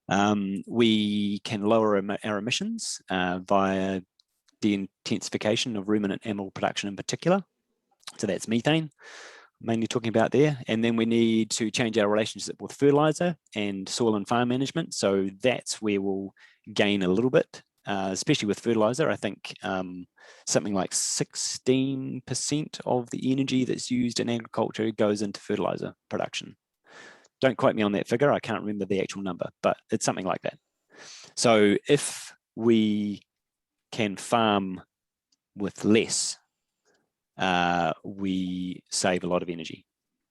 We can lower our emissions via the intensification of ruminant animal production in particular. So that's methane, mainly talking about there. And then we need to change our relationship with fertilizer and soil and farm management. So that's where we'll gain a little bit, especially with fertilizer. I think something like 16% of the energy that's used in agriculture goes into fertilizer production. Don't quote me on that figure. I can't remember the actual number, but it's something like that. So if we can farm with less, we save a lot of energy.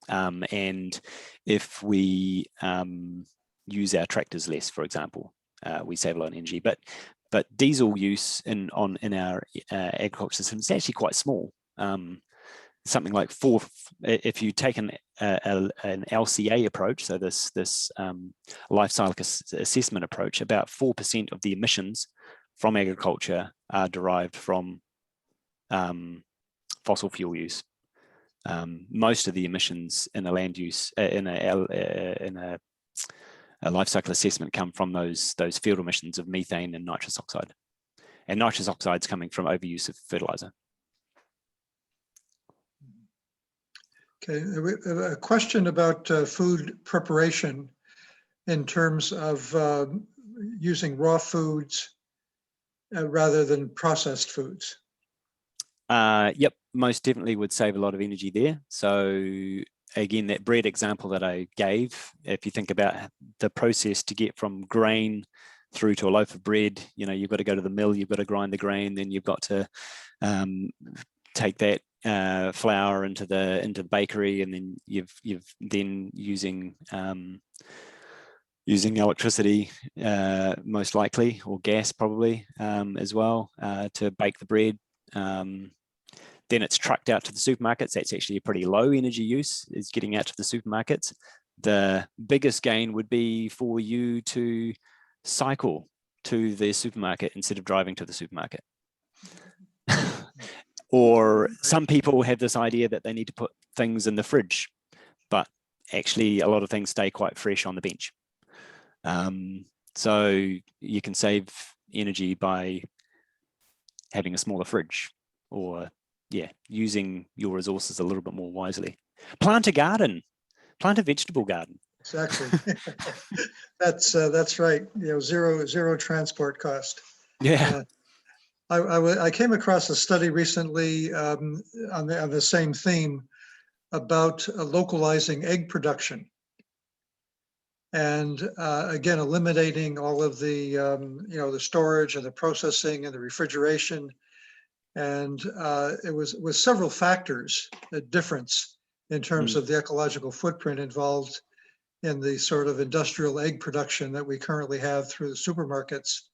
And if we use our tractors less, for example, we save a lot of energy. But diesel use in our agriculture system is actually quite small. Something like if you take an LCA approach, so this life cycle assessment approach, about 4% of the emissions from agriculture are derived from fossil fuel use. Most of the emissions in a land use in a life cycle assessment come from those field emissions of methane and nitrous oxide, and nitrous oxide is coming from overuse of fertilizer. Okay, a question about food preparation in terms of using raw foods rather than processed foods. Yep, most definitely would save a lot of energy there. So again, that bread example that I gave, if you think about the process to get from grain through to a loaf of bread, you've got to go to the mill, you've got to grind the grain, then you've got to take that flour into the bakery, and then you've then using electricity most likely, or gas probably as well, to bake the bread. Then it's trucked out to the supermarkets. That's actually a pretty low energy use, is getting out to the supermarkets. The biggest gain would be for you to cycle to the supermarket instead of driving to the supermarket. Or some people have this idea that they need to put things in the fridge, but actually a lot of things stay quite fresh on the bench. So you can save energy by having a smaller fridge, or using your resources a little bit more wisely. Plant a garden, plant a vegetable garden. Exactly. That's right. Zero transport cost. Yeah. I came across a study recently on the same theme about localizing egg production, and again eliminating all of the the storage and the processing and the refrigeration, and it was several factors, a difference in terms of the ecological footprint involved in the sort of industrial egg production that we currently have through the supermarkets.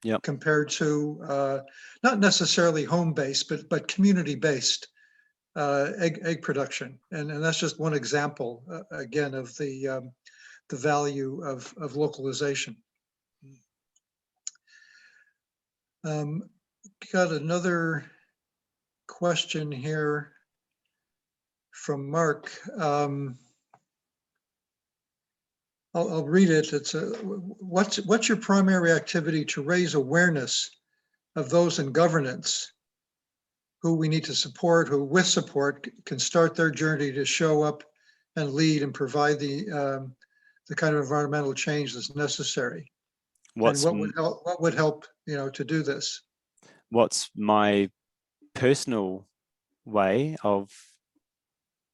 Yep. Compared to not necessarily home-based, but community-based egg production, and that's just one example again of the value of localization. Got another question here from Mark. I'll read it. It's what's your primary activity to raise awareness of those in governance who we need to support, who with support can start their journey to show up and lead and provide the kind of environmental change that's necessary? What would help to do this? What's my personal way of?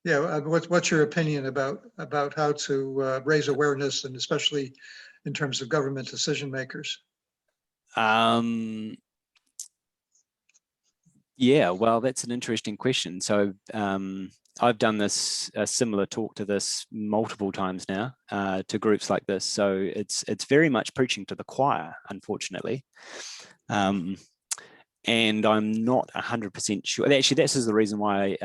Yeah, what's your opinion about how to raise awareness, and especially in terms of government decision makers? Yeah, well, that's an interesting question. So I've done a similar talk to this multiple times now to groups like this. So it's very much preaching to the choir, unfortunately. and I'm not 100% sure. Actually, this is the reason why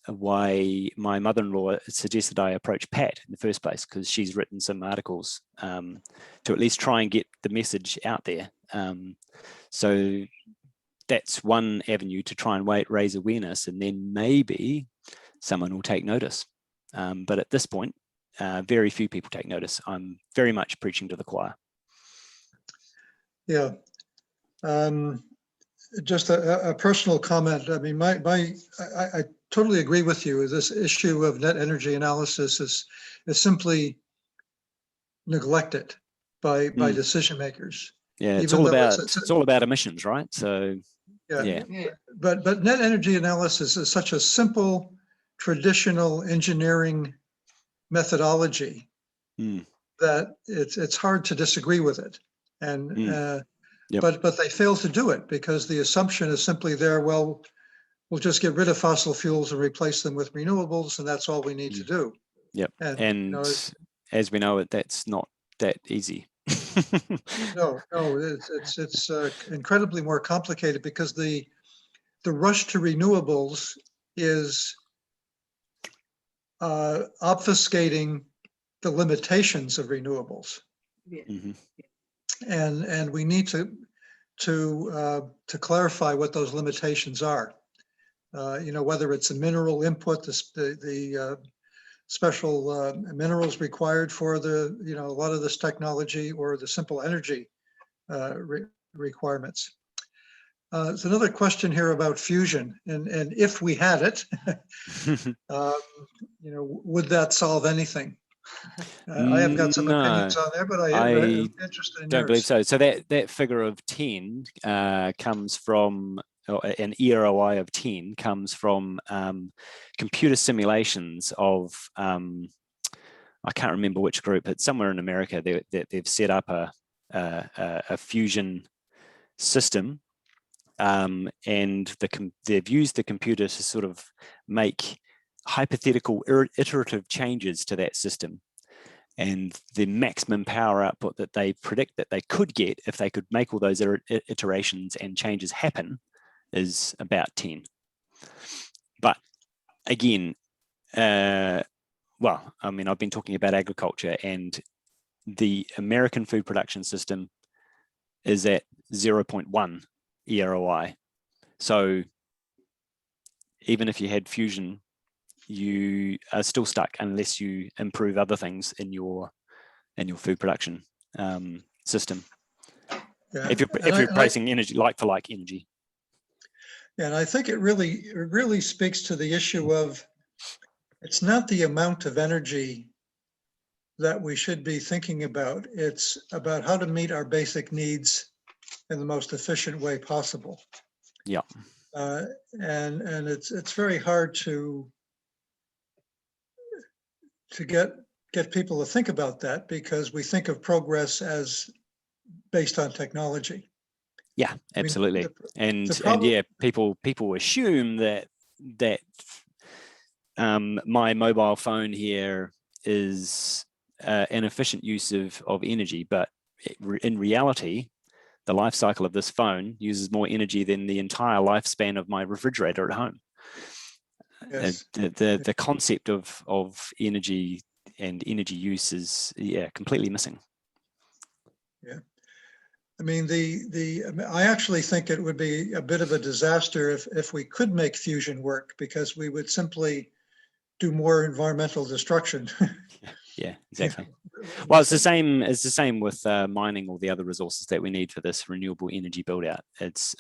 my mother-in-law suggested I approach Pat in the first place, because she's written some articles to at least try and get the message out there. So that's one avenue to try and raise awareness, and then maybe someone will take notice. But at this point, very few people take notice. I'm very much preaching to the choir. Yeah. Just a personal comment. I mean, I totally agree with you. This issue of net energy analysis is simply neglected by decision makers. Yeah, it's Even all though about it's all about emissions, right? So yeah. But net energy analysis is such a simple, traditional engineering methodology that it's hard to disagree with it. And but they fail to do it because the assumption is simply there, well, we'll just get rid of fossil fuels and replace them with renewables, and that's all we need to do. Yep. And you know, as we know it, that's not that easy. no, it's incredibly more complicated because the rush to renewables is obfuscating the limitations of renewables. And we need to clarify what those limitations are. You know, whether it's a mineral input, the special minerals required for the, you know, a lot of this technology, or the simple energy requirements. There's another question here about fusion, and if we had it, you know, would that solve anything? I have got some opinions on there, but I'm interested in don't yours. believe so. So that figure of 10 comes from, an EROI of 10 comes from computer simulations of, I can't remember which group, it's somewhere in America. They've set up a fusion system, and they've used the computer to sort of make hypothetical iterative changes to that system, and the maximum power output that they predict that they could get if they could make all those iterations and changes happen is about 10. But again, well, I mean, I've been talking about agriculture, and the American food production system is at 0.1 EROI. So even if you had fusion, you are still stuck unless you improve other things in your food production system. Yeah. If you're replacing energy like for like energy. Yeah, and I think it really speaks to the issue of, it's not the amount of energy that we should be thinking about. It's about how to meet our basic needs in the most efficient way possible. Yeah. And it's very hard to get people to think about that, because we think of progress as based on technology. Yeah, absolutely. I mean, and yeah, people assume that my mobile phone here is an efficient use of energy, but in reality, the life cycle of this phone uses more energy than the entire lifespan of my refrigerator at home. Yes. The concept of energy and energy use is, yeah, completely missing. Yeah. I mean, I actually think it would be a bit of a disaster if we could make fusion work, because we would simply do more environmental destruction. Yeah, exactly. Well, it's the same with mining all the other resources that we need for this renewable energy build out. It's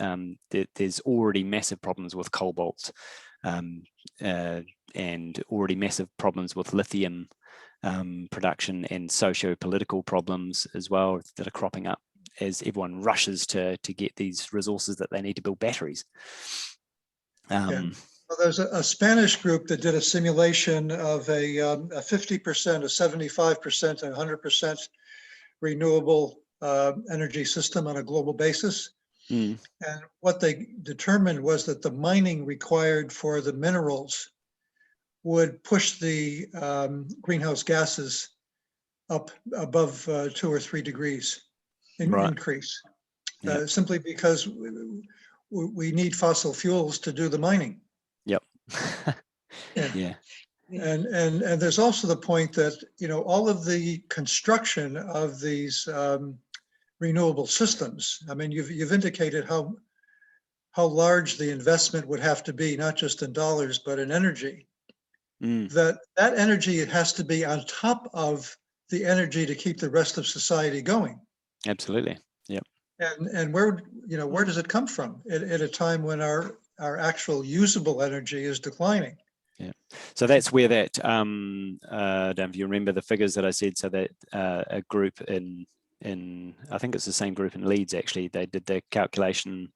there's already massive problems with cobalt, and already massive problems with lithium production, and socio-political problems as well that are cropping up as everyone rushes to get these resources that they need to build batteries. Yeah. Well, there's a Spanish group that did a simulation of a 50%, a 75%, and 100% renewable energy system on a global basis. And what they determined was that the mining required for the minerals would push the greenhouse gases up above 2 or 3 degrees increase, simply because we need fossil fuels to do the mining. Yep. And, Yeah. and there's also the point that, you know, all of the construction of these renewable systems, I mean, you've indicated how large the investment would have to be, not just in dollars, but in energy. That energy has to be on top of the energy to keep the rest of society going. Absolutely. Yep. And where, you know, where does it come from at a time when our actual usable energy is declining? Yeah. So that's where that, I don't know if you remember the figures that I said, so that a group in, I think it's the same group in Leeds, actually, they did the calculation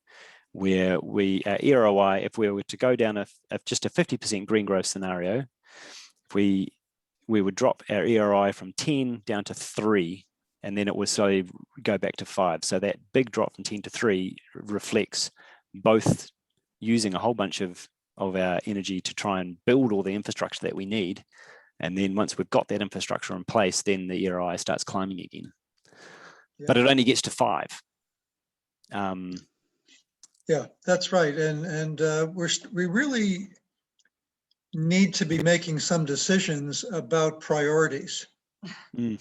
where we, EROI, if we were to go down just a 50% green growth scenario, if we would drop our ERI from 10 down to 3, and then it would slowly go back to 5. So that big drop from 10 to 3 reflects both using a whole bunch of our energy to try and build all the infrastructure that we need. And then once we've got that infrastructure in place, then the ERI starts climbing again. Yeah. But it only gets to 5. Yeah, that's right. And we really need to be making some decisions about priorities. You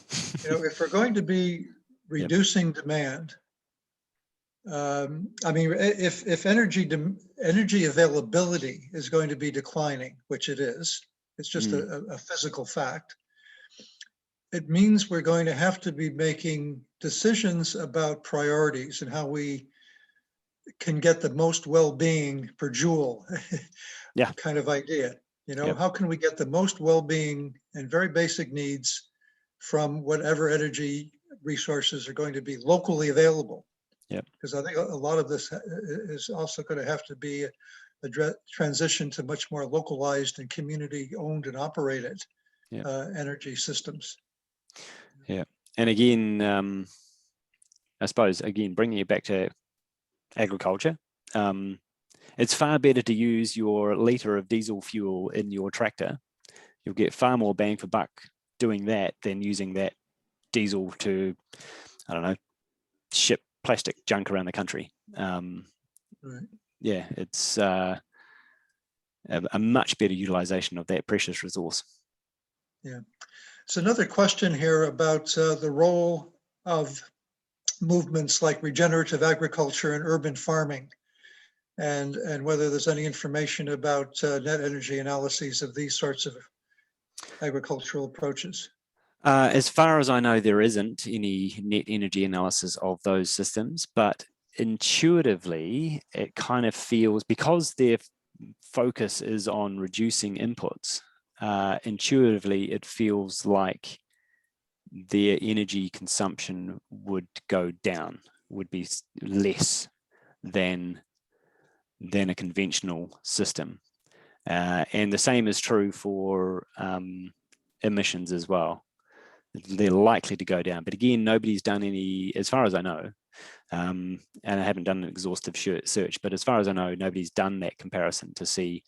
know, if we're going to be reducing demand, I mean, if energy availability is going to be declining, which it is, it's just a physical fact, it means we're going to have to be making decisions about priorities and how we can get the most well-being per joule kind of idea. You know, how can we get the most well-being and very basic needs from whatever energy resources are going to be locally available? Because I think a lot of this is also going to have to be a transition to much more localized and community-owned and operated energy systems. Yeah, and again, I suppose, again, bringing it back to agriculture, it's far better to use your litre of diesel fuel in your tractor. You'll get far more bang for buck doing that than using that diesel to, I don't know, ship plastic junk around the country. Yeah, it's a much better utilization of that precious resource. Yeah. So another question here about the role of movements like regenerative agriculture and urban farming, and whether there's any information about net energy analyses of these sorts of agricultural approaches. As far as I know, there isn't any net energy analysis of those systems, but intuitively, it kind of feels, because their focus is on reducing inputs, intuitively, it feels like their energy consumption would go down, would be less than a conventional system. And the same is true for emissions as well. They're likely to go down. But again, nobody's done any, as far as I know, and I haven't done an exhaustive search, but as far as I know, nobody's done that comparison to see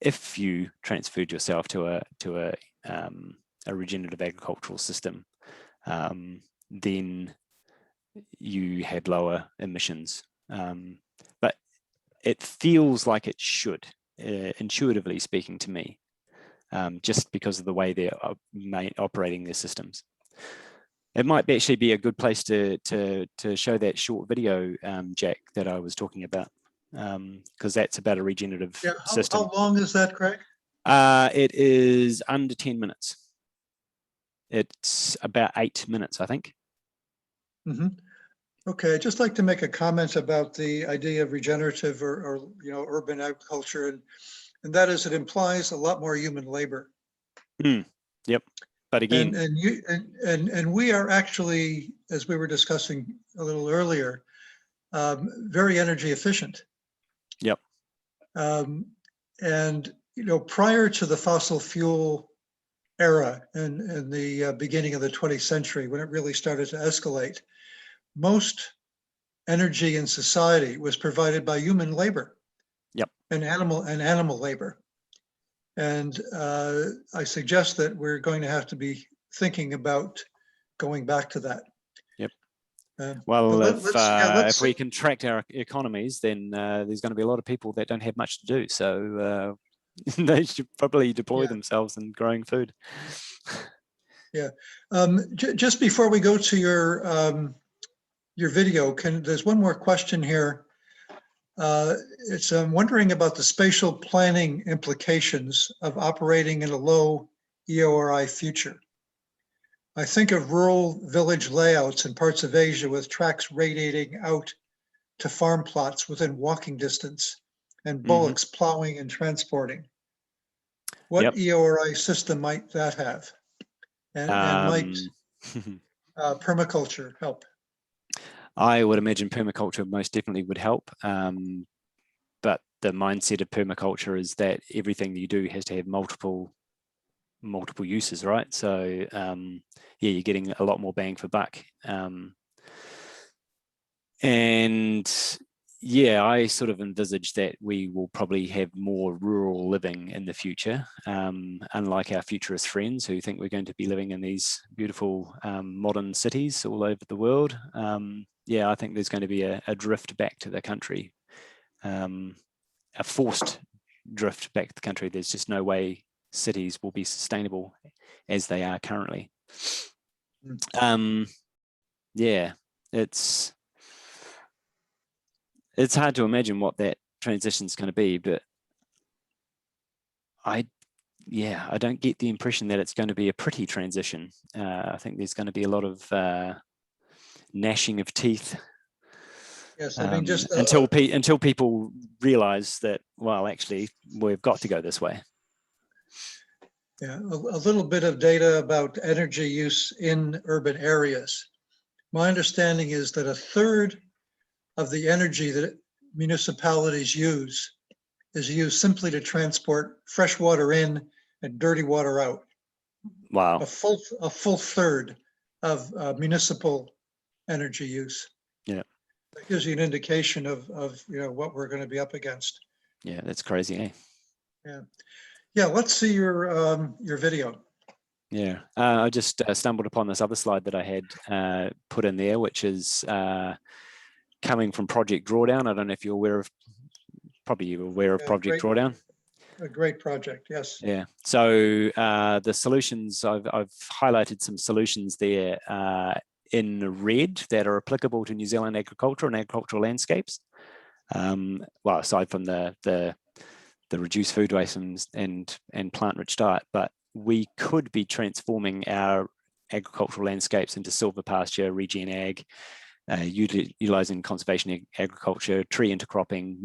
if you transferred yourself to a regenerative agricultural system, then you had lower emissions. But it feels like it should, intuitively speaking to me, just because of the way they're operating their systems. It might actually be a good place to show that short video, Jack, that I was talking about, because that's about a regenerative system. How long is that, Craig? It is under 10 minutes. It's about 8 minutes, I think. Okay, I'd just like to make a comment about the idea of regenerative or you know, urban agriculture, and that is, it implies a lot more human labor. Yep. But again, and we are actually, as we were discussing a little earlier, very energy efficient. Yep. And you know, prior to the fossil fuel era in the beginning of the 20th century, when it really started to escalate, most energy in society was provided by human labor. Yep. And animal labor. And I suggest that we're going to have to be thinking about going back to that. Yep. Well, but if we contract our economies, then there's going to be a lot of people that don't have much to do. So they should probably deploy themselves in growing food. Yeah. Just before we go to your video, there's one more question here. It's I'm wondering about the spatial planning implications of operating in a low EORI future. I think of rural village layouts in parts of Asia with tracks radiating out to farm plots within walking distance and bullocks plowing and transporting. What EORI system might that have? And might permaculture help? I would imagine permaculture most definitely would help. But the mindset of permaculture is that everything that you do has to have multiple uses, right? So yeah, you're getting a lot more bang for buck. And yeah, I sort of envisage that we will probably have more rural living in the future, unlike our futurist friends who think we're going to be living in these beautiful modern cities all over the world. Yeah, I think there's going to be a drift back to the country, a forced drift back to the country. There's just no way cities will be sustainable as they are currently. Yeah, it's hard to imagine what that transition is going to be, but I don't get the impression that it's going to be a pretty transition. I think there's going to be a lot of gnashing of teeth. Yes, I mean, just until people realize that, well, actually, we've got to go this way. Yeah, a little bit of data about energy use in urban areas. My understanding is that a third of the energy that municipalities use is used simply to transport fresh water in and dirty water out. Wow. A full third of municipal energy use. Yeah. That gives you an indication of what we're going to be up against. Yeah, that's crazy, eh? Yeah. Yeah, let's see your video. Yeah, I just stumbled upon this other slide that I had put in there, which is coming from Project Drawdown. I don't know if you're aware of, probably you're aware of Project Drawdown. A great project, yes. Yeah, so the solutions, I've highlighted some solutions there in red that are applicable to New Zealand agriculture and agricultural landscapes. Well, aside from the reduced food waste and plant-rich diet, but we could be transforming our agricultural landscapes into silver pasture, regen ag, utilizing conservation agriculture, tree intercropping,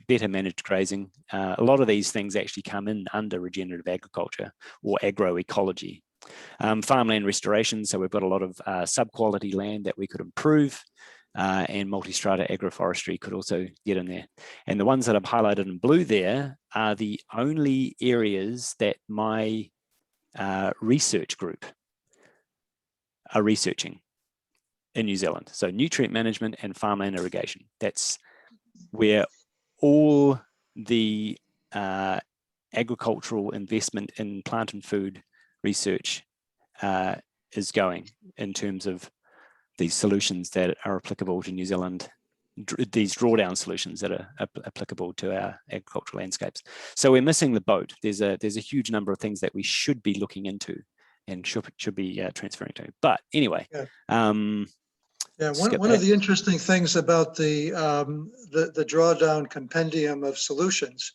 better managed grazing. A lot of these things actually come in under regenerative agriculture or agroecology. Farmland restoration, so we've got a lot of sub-quality land that we could improve. And multi-strata agroforestry could also get in there. And the ones that I've highlighted in blue there are the only areas that my research group are researching in New Zealand. So nutrient management and farmland irrigation. That's where all the agricultural investment in plant and food research is going in terms of these solutions that are applicable to New Zealand, these drawdown solutions that are applicable to our agricultural landscapes. So we're missing the boat. There's a huge number of things that we should be looking into and should be transferring to. But anyway, one of the interesting things about the drawdown compendium of solutions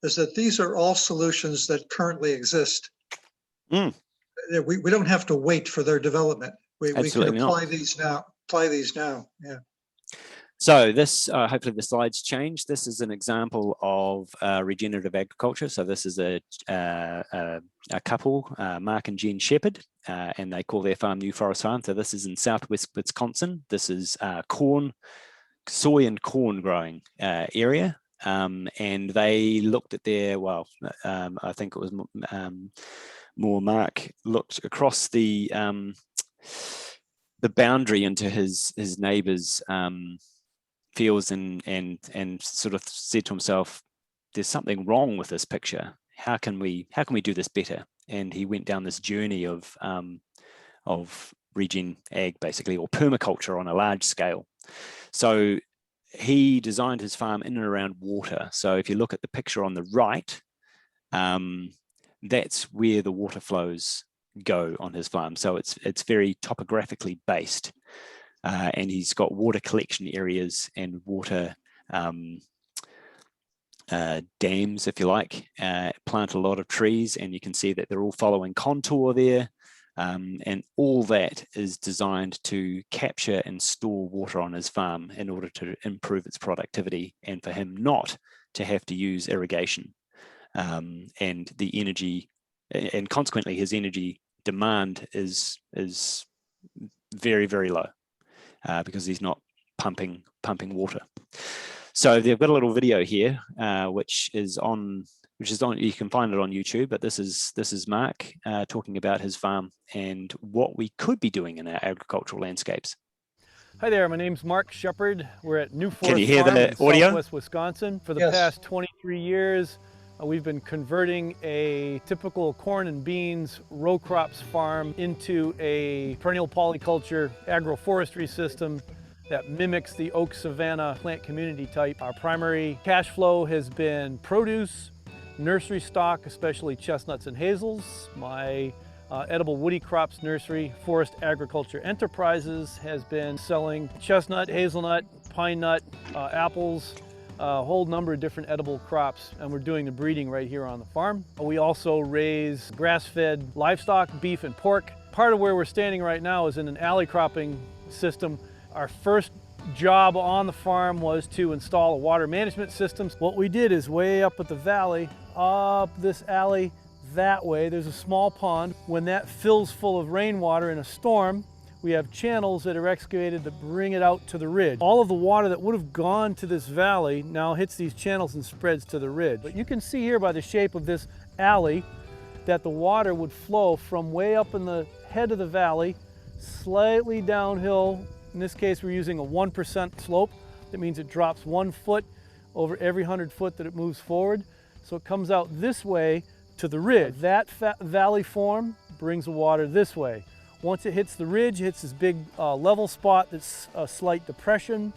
is that these are all solutions that currently exist. We don't have to wait for their development. We can apply these now. Yeah. So this, hopefully the slides change. This is an example of regenerative agriculture. So this is a couple, Mark and Jen Shepherd, and they call their farm New Forest Farm. So this is in southwest Wisconsin. This is soy and corn growing area. And they looked at their, I think it was more Mark looked across the boundary into his neighbor's fields and sort of said to himself, there's something wrong with this picture. How can we do this better? And he went down this journey of regen ag basically, or permaculture on a large scale. So he designed his farm in and around water. So if you look at the picture on the right, that's where the water flows go on his farm. So it's very topographically based, and he's got water collection areas and water dams, if you like. Plant a lot of trees, and you can see that they're all following contour there. And all that is designed to capture and store water on his farm in order to improve its productivity, and for him not to have to use irrigation. And the energy, and consequently his energy demand is very, very low, because he's not pumping water. So they've got a little video here, which is on, you can find it on YouTube, but this is Mark talking about his farm and what we could be doing in our agricultural landscapes. Hi there, my name's Mark Shepard. We're at New Forest Can you hear Farm the in audio? Southwest Wisconsin. For the Yes. past 23 years, we've been converting a typical corn and beans row crops farm into a perennial polyculture agroforestry system that mimics the oak savanna plant community type. Our primary cash flow has been produce, nursery stock, especially chestnuts and hazels. My edible woody crops nursery, Forest Agriculture Enterprises, has been selling chestnut, hazelnut, pine nut, apples, a whole number of different edible crops, and we're doing the breeding right here on the farm. We also raise grass-fed livestock, beef and pork. Part of where we're standing right now is in an alley cropping system. Our first job on the farm was to install a water management system. What we did is way up at the valley, up this alley that way, there's a small pond. When that fills full of rainwater in a storm, we have channels that are excavated that bring it out to the ridge. All of the water that would have gone to this valley now hits these channels and spreads to the ridge. But you can see here by the shape of this alley that the water would flow from way up in the head of the valley, slightly downhill. In this case, we're using a 1% slope. That means it drops 1 foot over every 100 foot that it moves forward. So it comes out this way to the ridge. That valley form brings the water this way. Once it hits the ridge, it hits this big level spot that's a slight depression,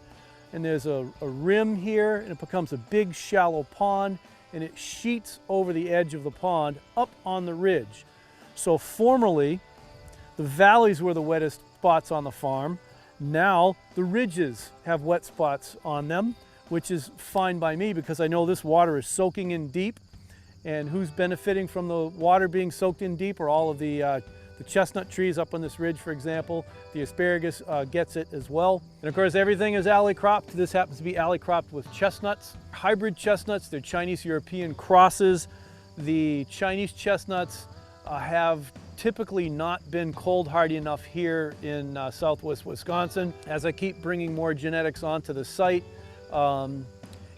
and there's a rim here, and it becomes a big shallow pond, and it sheets over the edge of the pond up on the ridge. So formerly, the valleys were the wettest spots on the farm. Now the ridges have wet spots on them, which is fine by me because I know this water is soaking in deep. And who's benefiting from the water being soaked in deep are all of the chestnut trees up on this ridge, for example. The asparagus gets it as well. And of course, everything is alley cropped. This happens to be alley cropped with chestnuts. Hybrid chestnuts, they're Chinese-European crosses. The Chinese chestnuts have typically not been cold hardy enough here in Southwest Wisconsin. As I keep bringing more genetics onto the site,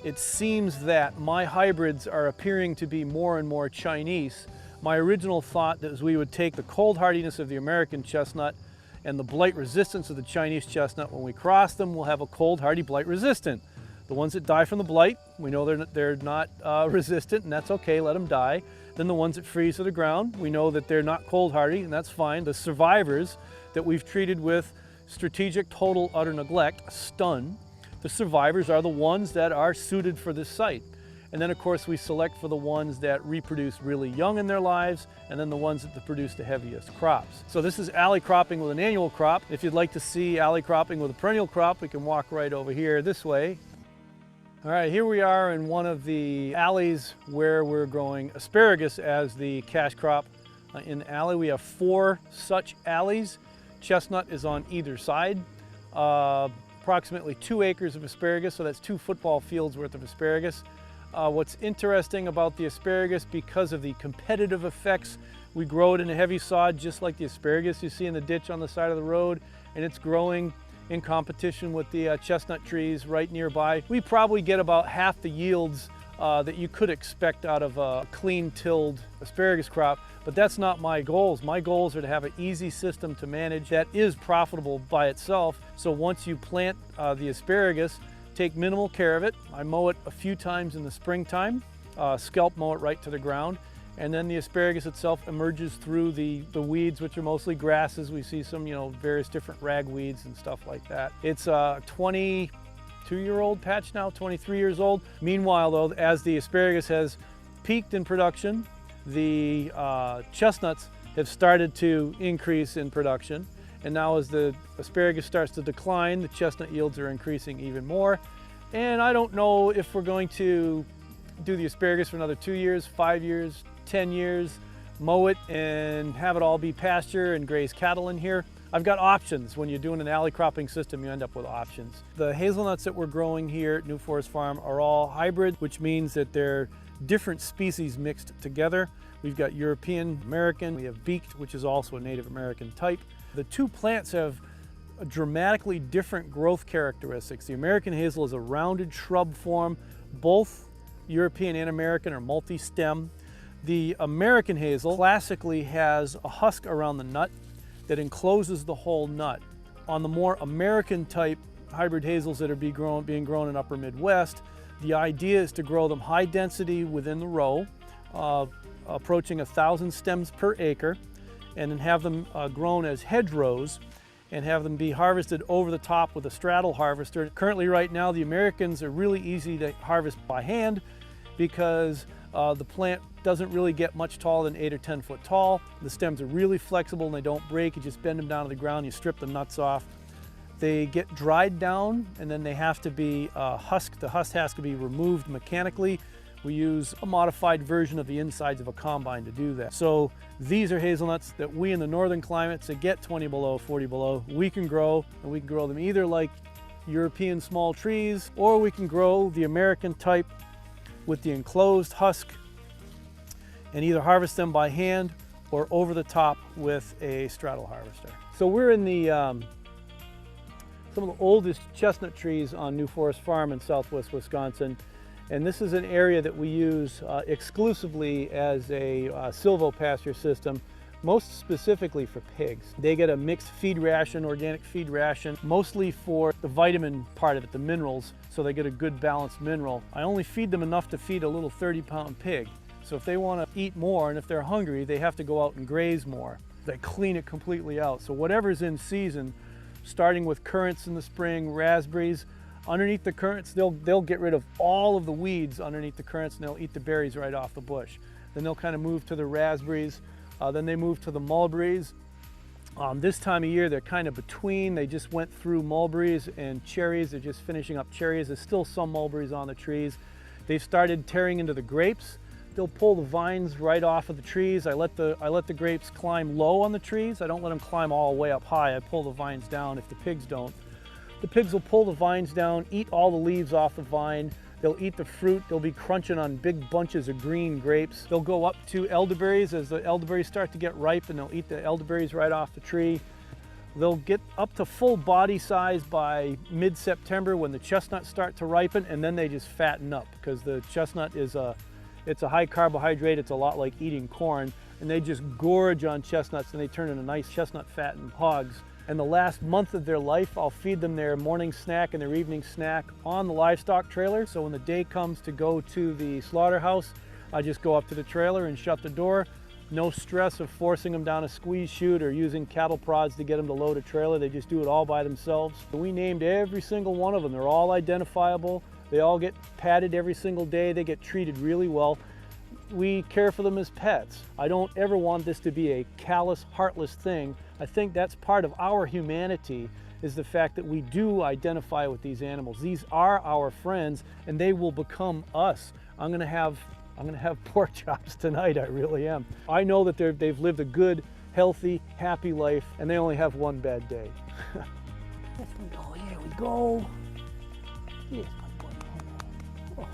it seems that my hybrids are appearing to be more and more Chinese. My original thought is we would take the cold hardiness of the American chestnut and the blight resistance of the Chinese chestnut. When we cross them, we'll have a cold hardy blight resistant. The ones that die from the blight, we know they're not resistant, and that's okay, let them die. Then the ones that freeze to the ground, we know that they're not cold hardy, and that's fine. The survivors that we've treated with strategic total utter neglect, stun, the survivors are the ones that are suited for this site. And then of course we select for the ones that reproduce really young in their lives, and then the ones that produce the heaviest crops. So this is alley cropping with an annual crop. If you'd like to see alley cropping with a perennial crop, we can walk right over here this way. All right, here we are in one of the alleys where we're growing asparagus as the cash crop. In the alley, we have 4 such alleys. Chestnut is on either side. Approximately 2 acres of asparagus, so that's 2 football fields worth of asparagus. What's interesting about the asparagus, because of the competitive effects, we grow it in a heavy sod just like the asparagus you see in the ditch on the side of the road, and it's growing in competition with the chestnut trees right nearby. We probably get about half the yields that you could expect out of a clean tilled asparagus crop, but that's not my goals. My goals are to have an easy system to manage that is profitable by itself. So once you plant the asparagus, take minimal care of it. I mow it a few times in the springtime, scalp mow it right to the ground, and then the asparagus itself emerges through the weeds, which are mostly grasses. We see some, various different ragweeds and stuff like that. It's a 22-year-old patch now, 23 years old. Meanwhile, though, as the asparagus has peaked in production, the chestnuts have started to increase in production. And now as the asparagus starts to decline, the chestnut yields are increasing even more. And I don't know if we're going to do the asparagus for another 2 years, 5 years, 10 years, mow it and have it all be pasture and graze cattle in here. I've got options. When you're doing an alley cropping system, you end up with options. The hazelnuts that we're growing here at New Forest Farm are all hybrid, which means that they're different species mixed together. We've got European American, we have beaked, which is also a Native American type. The two plants have dramatically different growth characteristics. The American hazel is a rounded shrub form. Both European and American are multi-stem. The American hazel classically has a husk around the nut that encloses the whole nut. On the more American type hybrid hazels that are being grown in upper Midwest, the idea is to grow them high density within the row, approaching 1,000 stems per acre, and then have them grown as hedgerows and have them be harvested over the top with a straddle harvester. Currently right now, the Americans are really easy to harvest by hand because the plant doesn't really get much taller than 8 or 10 foot tall. The stems are really flexible and they don't break. You just bend them down to the ground, you strip the nuts off. They get dried down and then they have to be husked. The husk has to be removed mechanically. We use a modified version of the insides of a combine to do that. So these are hazelnuts that we in the northern climates that get 20 below, 40 below, we can grow, and we can grow them either like European small trees, or we can grow the American type with the enclosed husk and either harvest them by hand or over the top with a straddle harvester. So we're in the some of the oldest chestnut trees on New Forest Farm in southwest Wisconsin. And this is an area that we use exclusively as a silvopasture system, most specifically for pigs. They get a mixed feed ration, organic feed ration, mostly for the vitamin part of it, the minerals, so they get a good balanced mineral. I only feed them enough to feed a little 30-pound pig. So if they want to eat more and if they're hungry, they have to go out and graze more. They clean it completely out. So whatever's in season, starting with currants in the spring, raspberries, underneath the currants, they'll get rid of all of the weeds underneath the currants and they'll eat the berries right off the bush. Then they'll kind of move to the raspberries, then they move to the mulberries. This time of year, they're kind of between. They just went through mulberries and cherries. They're just finishing up cherries. There's still some mulberries on the trees. They've started tearing into the grapes. They'll pull the vines right off of the trees. I let the grapes climb low on the trees. I don't let them climb all the way up high. I pull the vines down if the pigs don't. The pigs will pull the vines down, eat all the leaves off the vine. They'll eat the fruit. They'll be crunching on big bunches of green grapes. They'll go up to elderberries as the elderberries start to get ripe, and they'll eat the elderberries right off the tree. They'll get up to full body size by mid-September when the chestnuts start to ripen, and then they just fatten up because the chestnut is it's a high carbohydrate. It's a lot like eating corn, and they just gorge on chestnuts and they turn into nice chestnut fattened hogs. And the last month of their life, I'll feed them their morning snack and their evening snack on the livestock trailer. So when the day comes to go to the slaughterhouse, I just go up to the trailer and shut the door. No stress of forcing them down a squeeze chute or using cattle prods to get them to load a trailer. They just do it all by themselves. We named every single one of them. They're all identifiable. They all get patted every single day. They get treated really well. We care for them as pets. I don't ever want this to be a callous, heartless thing. I think that's part of our humanity, is the fact that we do identify with these animals. These are our friends and they will become us. I'm gonna have pork chops tonight, I really am. I know that they've lived a good, healthy, happy life, and they only have one bad day. Here we go. Yes, my boy.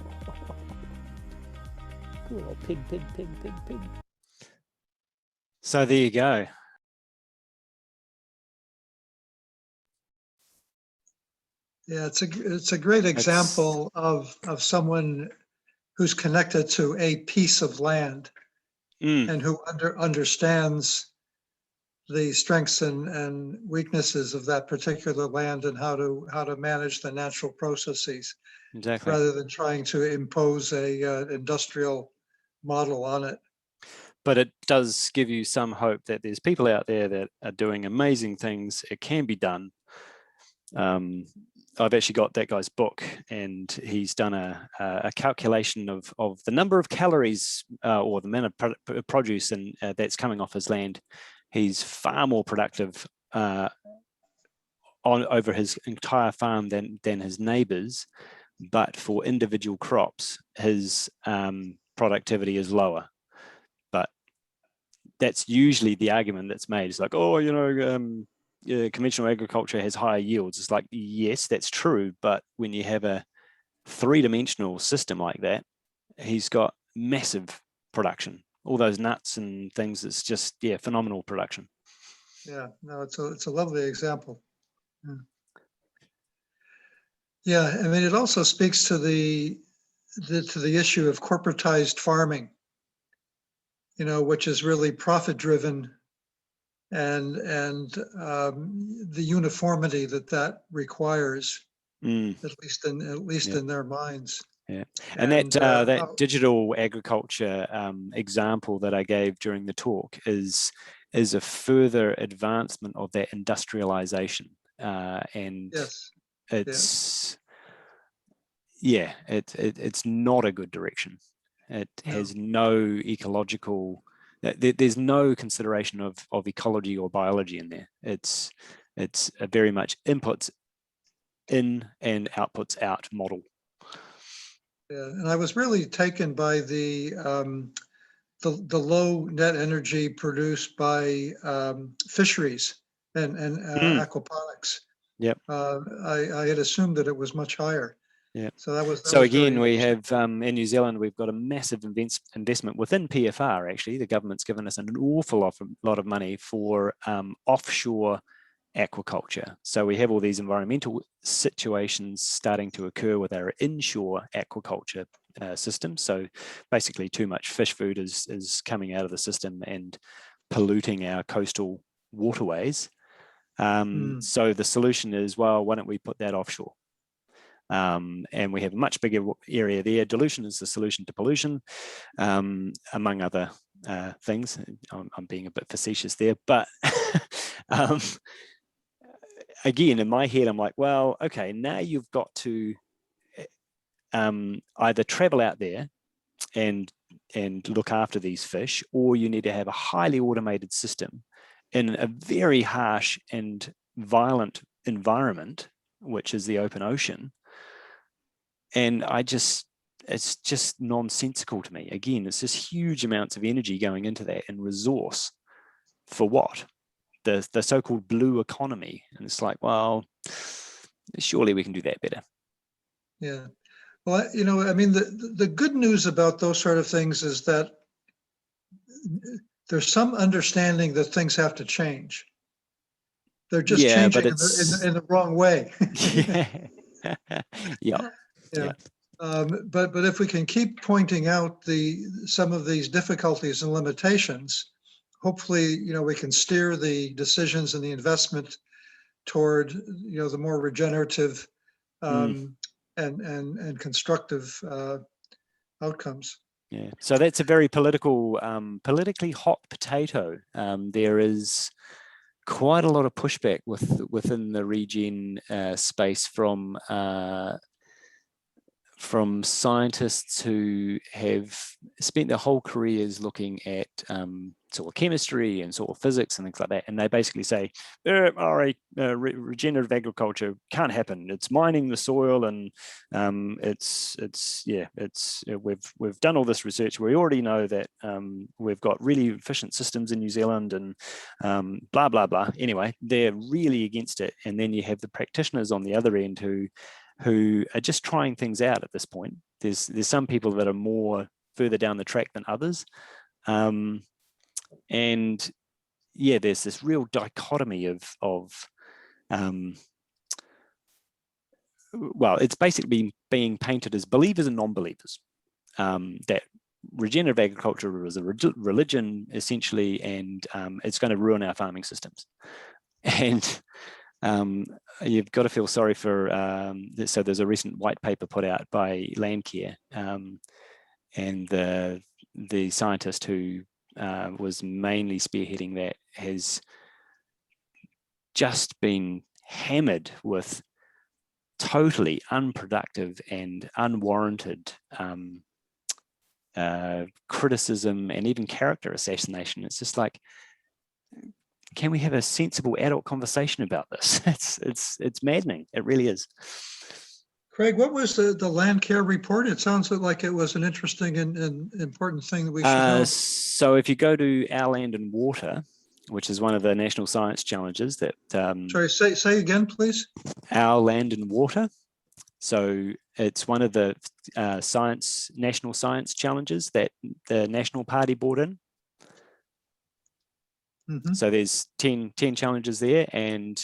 Good old pig. So there you go. Yeah, it's a great example of someone who's connected to a piece of land and who understands the strengths and weaknesses of that particular land and how to manage the natural processes, Exactly. rather than trying to impose a industrial model on it. but it does give you some hope that there's people out there that are doing amazing things. It can be done. I've actually got that guy's book, and he's done a calculation of the number of calories or the amount of produce that's coming off his land. He's far more productive over his entire farm than his neighbors, but for individual crops, his productivity is lower. But that's usually the argument that's made. It's like, oh, conventional agriculture has higher yields. It's like, yes, that's true, but when you have a three-dimensional system like that, he's got massive production. All those nuts and things, it's just, yeah, phenomenal production. Yeah, no, it's a lovely example. Yeah, I mean, it also speaks to the issue of corporatized farming, which is really profit driven, and the uniformity that requires, at least in their minds. Yeah, and that digital agriculture example that I gave during the talk is a further advancement of that industrialization, and yes. it's it's not a good direction. It has no ecological. There's no consideration of ecology or biology in there. It's a very much inputs in and outputs out model. Yeah, and I was really taken by the low net energy produced by fisheries and aquaponics. Yep. I had assumed that it was much higher. Yeah. So that was. So again, we have in New Zealand, we've got a massive investment within PFR. Actually, the government's given us an awful lot of money for offshore aquaculture. So we have all these environmental situations starting to occur with our inshore aquaculture system. So basically, too much fish food is coming out of the system and polluting our coastal waterways. So the solution is, well, why don't we put that offshore? And we have a much bigger area there. Dilution is the solution to pollution, among other things. I'm being a bit facetious there, but again, in my head, I'm like, well, okay, now you've got to either travel out there and look after these fish, or you need to have a highly automated system in a very harsh and violent environment, which is the open ocean. And it's just nonsensical to me. Again, it's just huge amounts of energy going into that and resource for what? The so-called blue economy. And it's like, well, surely we can do that better. Yeah. Well, I mean, the good news about those sort of things is that there's some understanding that things have to change. They're just changing in the wrong way. Yeah. But if we can keep pointing out some of these difficulties and limitations, hopefully, we can steer the decisions and the investment toward, the more regenerative and constructive outcomes. Yeah. So that's a very politically hot potato. There is quite a lot of pushback within the regen space from scientists who have spent their whole careers looking at soil chemistry and soil physics and things like that, and they basically say, regenerative agriculture can't happen. It's mining the soil, and we've done all this research. We already know that we've got really efficient systems in New Zealand, and blah blah blah. Anyway, they're really against it, and then you have the practitioners on the other end who are just trying things out at this point. There's some people that are more further down the track than others. And yeah, there's this real dichotomy of well, it's basically being painted as believers and non-believers. That regenerative agriculture is a religion, essentially, and it's going to ruin our farming systems. And you've got to feel sorry for, so there's a recent white paper put out by Landcare, and the scientist who was mainly spearheading that, has just been hammered with totally unproductive and unwarranted criticism and even character assassination. It's just like, can we have a sensible adult conversation about this? It's maddening. It really is. Craig, what was the land care report? It sounds like it was an interesting and important thing that we should know. So if you go to Our Land and Water, which is one of the national science challenges that... Sorry, say again, please. Our Land and Water. So it's one of the national science challenges that the National Party brought in. Mm-hmm. So there's 10 challenges there, and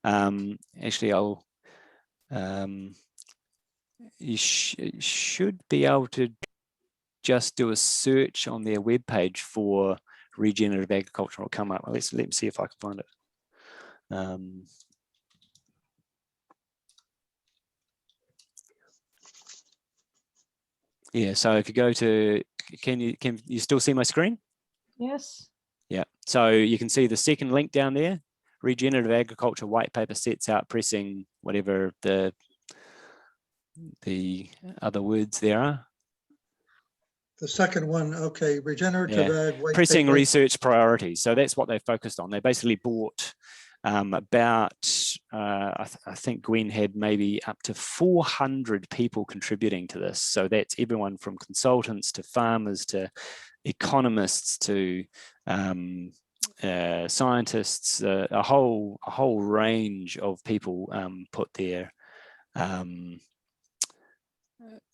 actually I'll you should be able to just do a search on their webpage for regenerative agriculture. Will come up. Let me see if I can find it. Yeah, so if you go to, can you still see my screen? Yes. Yeah, so you can see the second link down there. Regenerative agriculture white paper sets out pressing whatever the other words there are. The second one, okay, regenerative ag white pressing paper. research priorities. So that's what they focused on. They basically bought about, I think Gwen had maybe up to 400 people contributing to this. So that's everyone from consultants to farmers to economists to scientists, a whole range of people put their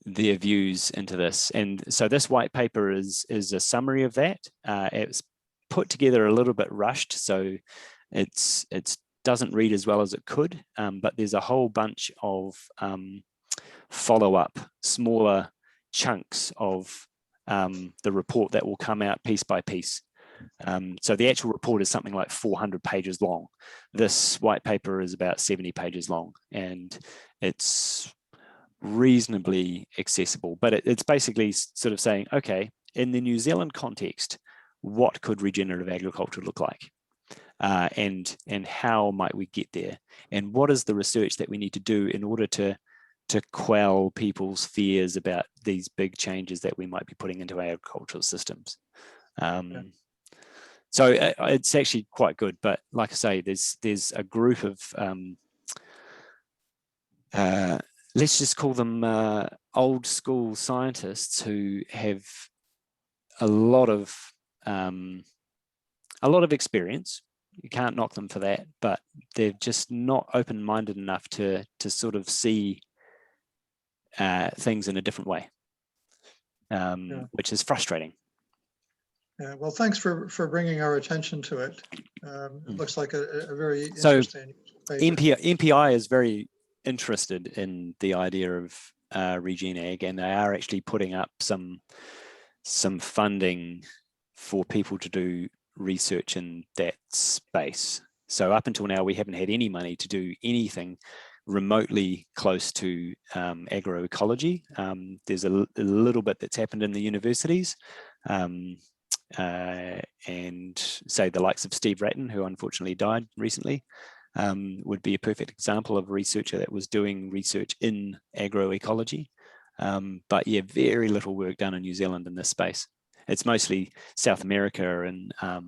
views into this. And so this white paper is a summary of that. It's put together a little bit rushed, so it's doesn't read as well as it could, but there's a whole bunch of follow-up smaller chunks of the report that will come out piece by piece. So the actual report is something like 400 pages long. This white paper is about 70 pages long, and it's reasonably accessible, but it's basically sort of saying, okay, in the New Zealand context, what could regenerative agriculture look like? And how might we get there? And what is the research that we need to do in order to quell people's fears about these big changes that we might be putting into our agricultural systems? So it's actually quite good, but like I say, there's a group of let's just call them old school scientists who have a lot of experience. You can't knock them for that, but they're just not open-minded enough to sort of see things in a different way, which is frustrating. Yeah, well, thanks for bringing our attention to it. It looks like a very interesting paper. MPI is very interested in the idea of regen ag, and they are actually putting up some funding for people to do research in that space. So up until now, we haven't had any money to do anything remotely close to agroecology. There's a little bit that's happened in the universities, and say the likes of Steve Ratton, who unfortunately died recently, would be a perfect example of a researcher that was doing research in agroecology. But yeah, very little work done in New Zealand in this space. It's mostly South America and a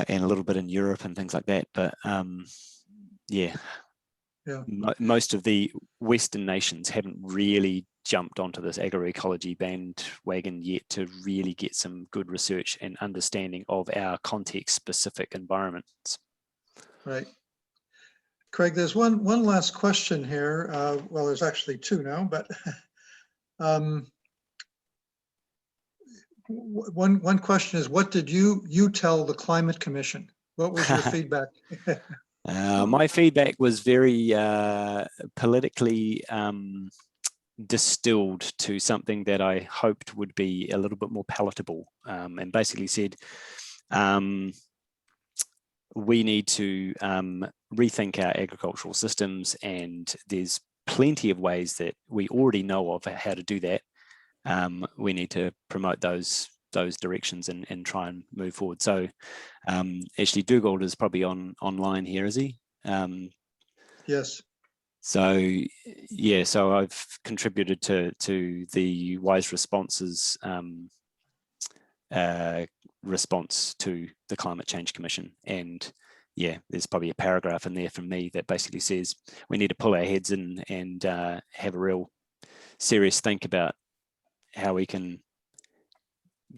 little bit in Europe and things like that. But most of the Western nations haven't really jumped onto this agroecology bandwagon yet to really get some good research and understanding of our context-specific environments. Right. Craig, there's one last question here. Well, there's actually two now, but one question is, what did you tell the Climate Commission? What was your feedback? My feedback was very politically distilled to something that I hoped would be a little bit more palatable, and basically said, we need to rethink our agricultural systems, and there's plenty of ways that we already know of how to do that. We need to promote those those directions and try and move forward. So actually Dougal is probably online here, is he? Yes. So yeah, so I've contributed to the Wise Responses response to the Climate Change Commission, and yeah, there's probably a paragraph in there from me that basically says we need to pull our heads in and have a real serious think about how we can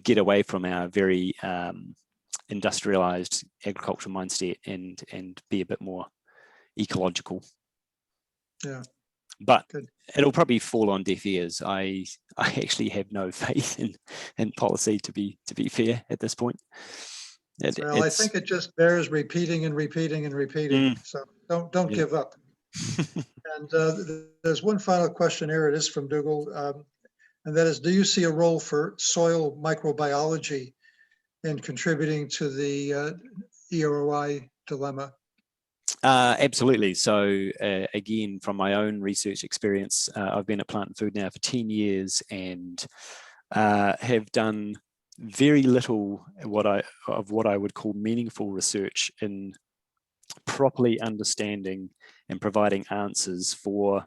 get away from our very industrialized agricultural mindset and be a bit more ecological. Yeah. But Good. it'll probably fall on deaf ears. I actually have no faith in policy, to be fair at this point. Well, I think it just bears repeating and repeating and repeating. So don't give up. And there's one final question here. It is from Dougal, and that is: do you see a role for soil microbiology in contributing to the EROI dilemma? Absolutely. So again, from my own research experience, I've been at Plant and Food now for 10 years and have done very little of what I would call meaningful research in properly understanding and providing answers for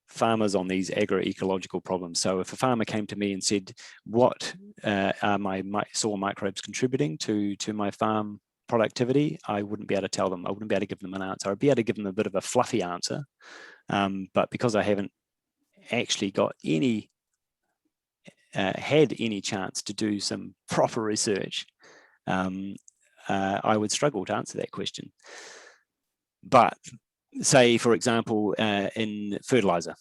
farmers on these agroecological problems. So if a farmer came to me and said, what are my soil microbes contributing to my farm productivity, I wouldn't be able to tell them. I wouldn't be able to give them an answer. I'd be able to give them a bit of a fluffy answer, but because I haven't actually got any had any chance to do some proper research, I would struggle to answer that question. But say, for example, in fertilizer,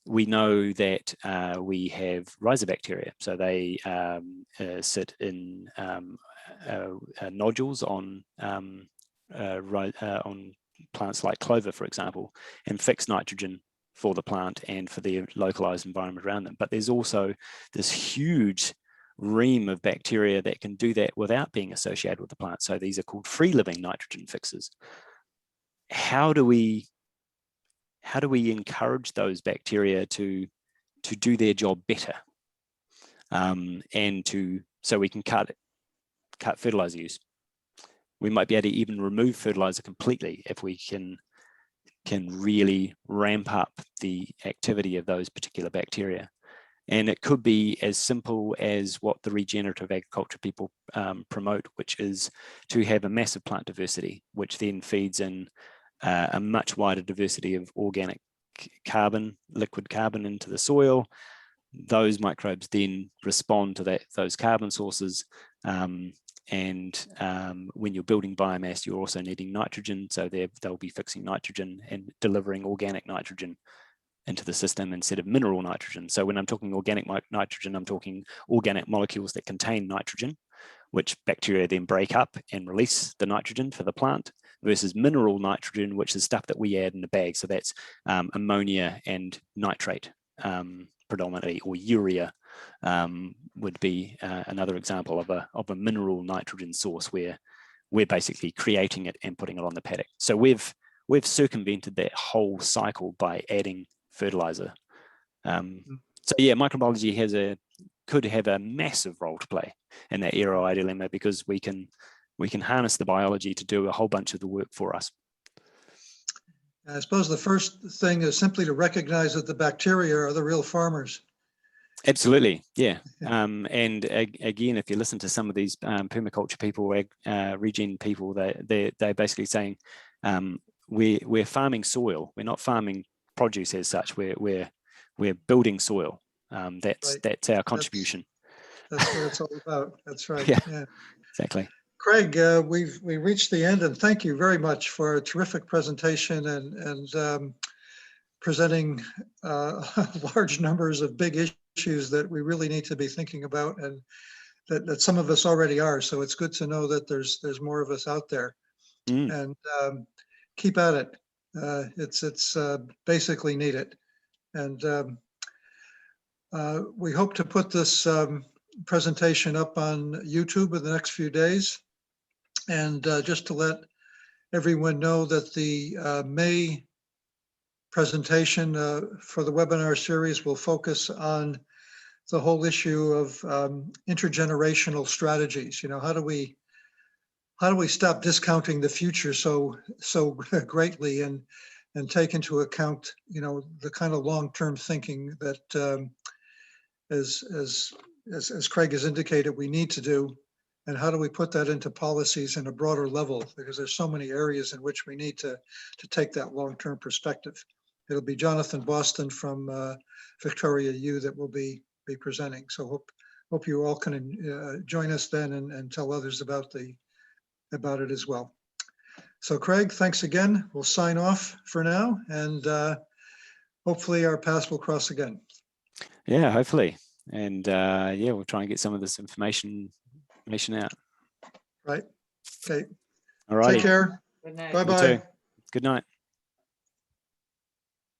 we know that we have rhizobacteria. So they sit in nodules on plants like clover, for example, and fix nitrogen for the plant and for the localized environment around them. But there's also this huge ream of bacteria that can do that without being associated with the plant. So these are called free living nitrogen fixers. How do we encourage those bacteria to do their job better, so we can cut fertilizer use? We might be able to even remove fertilizer completely if we can really ramp up the activity of those particular bacteria. And it could be as simple as what the regenerative agriculture people promote, which is to have a massive plant diversity, which then feeds in a much wider diversity of organic carbon, liquid carbon into the soil. Those microbes then respond to those carbon sources. And when you're building biomass, you're also needing nitrogen. So they'll be fixing nitrogen and delivering organic nitrogen into the system instead of mineral nitrogen. So when I'm talking organic nitrogen, I'm talking organic molecules that contain nitrogen, which bacteria then break up and release the nitrogen for the plant, versus mineral nitrogen, which is stuff that we add in the bag. So that's ammonia and nitrate predominantly, or urea would be another example of a mineral nitrogen source where we're basically creating it and putting it on the paddock. So we've circumvented that whole cycle by adding fertilizer. So yeah, microbiology could have a massive role to play in that EROI dilemma, because we can harness the biology to do a whole bunch of the work for us. I suppose the first thing is simply to recognize that the bacteria are the real farmers. Absolutely, yeah. And again, if you listen to some of these permaculture people, regen people, they're basically saying we're farming soil. We're not farming produce as such. We're building soil. That's our contribution. That's what it's all about. That's right. Yeah. Exactly. Craig, we reached the end, and thank you very much for a terrific presentation and presenting large numbers of big issues that we really need to be thinking about, and that some of us already are. So it's good to know that there's more of us out there, and keep at it. It's basically needed, and we hope to put this presentation up on YouTube in the next few days. And just to let everyone know that the May presentation for the webinar series will focus on the whole issue of intergenerational strategies. You know, how do we stop discounting the future so greatly and take into account, you know, the kind of long-term thinking that as Craig has indicated we need to do, and how do we put that into policies in a broader level, because there's so many areas in which we need to take that long-term perspective. It'll be Jonathan Boston from Victoria U that will be presenting. So hope you all can join us then and tell others about it as well. So Craig, thanks again. We'll sign off for now, and hopefully our paths will cross again. Yeah, hopefully. And yeah, we'll try and get some of this information out. Right. Okay. All right. Take care. Good night. Bye-bye. Good night.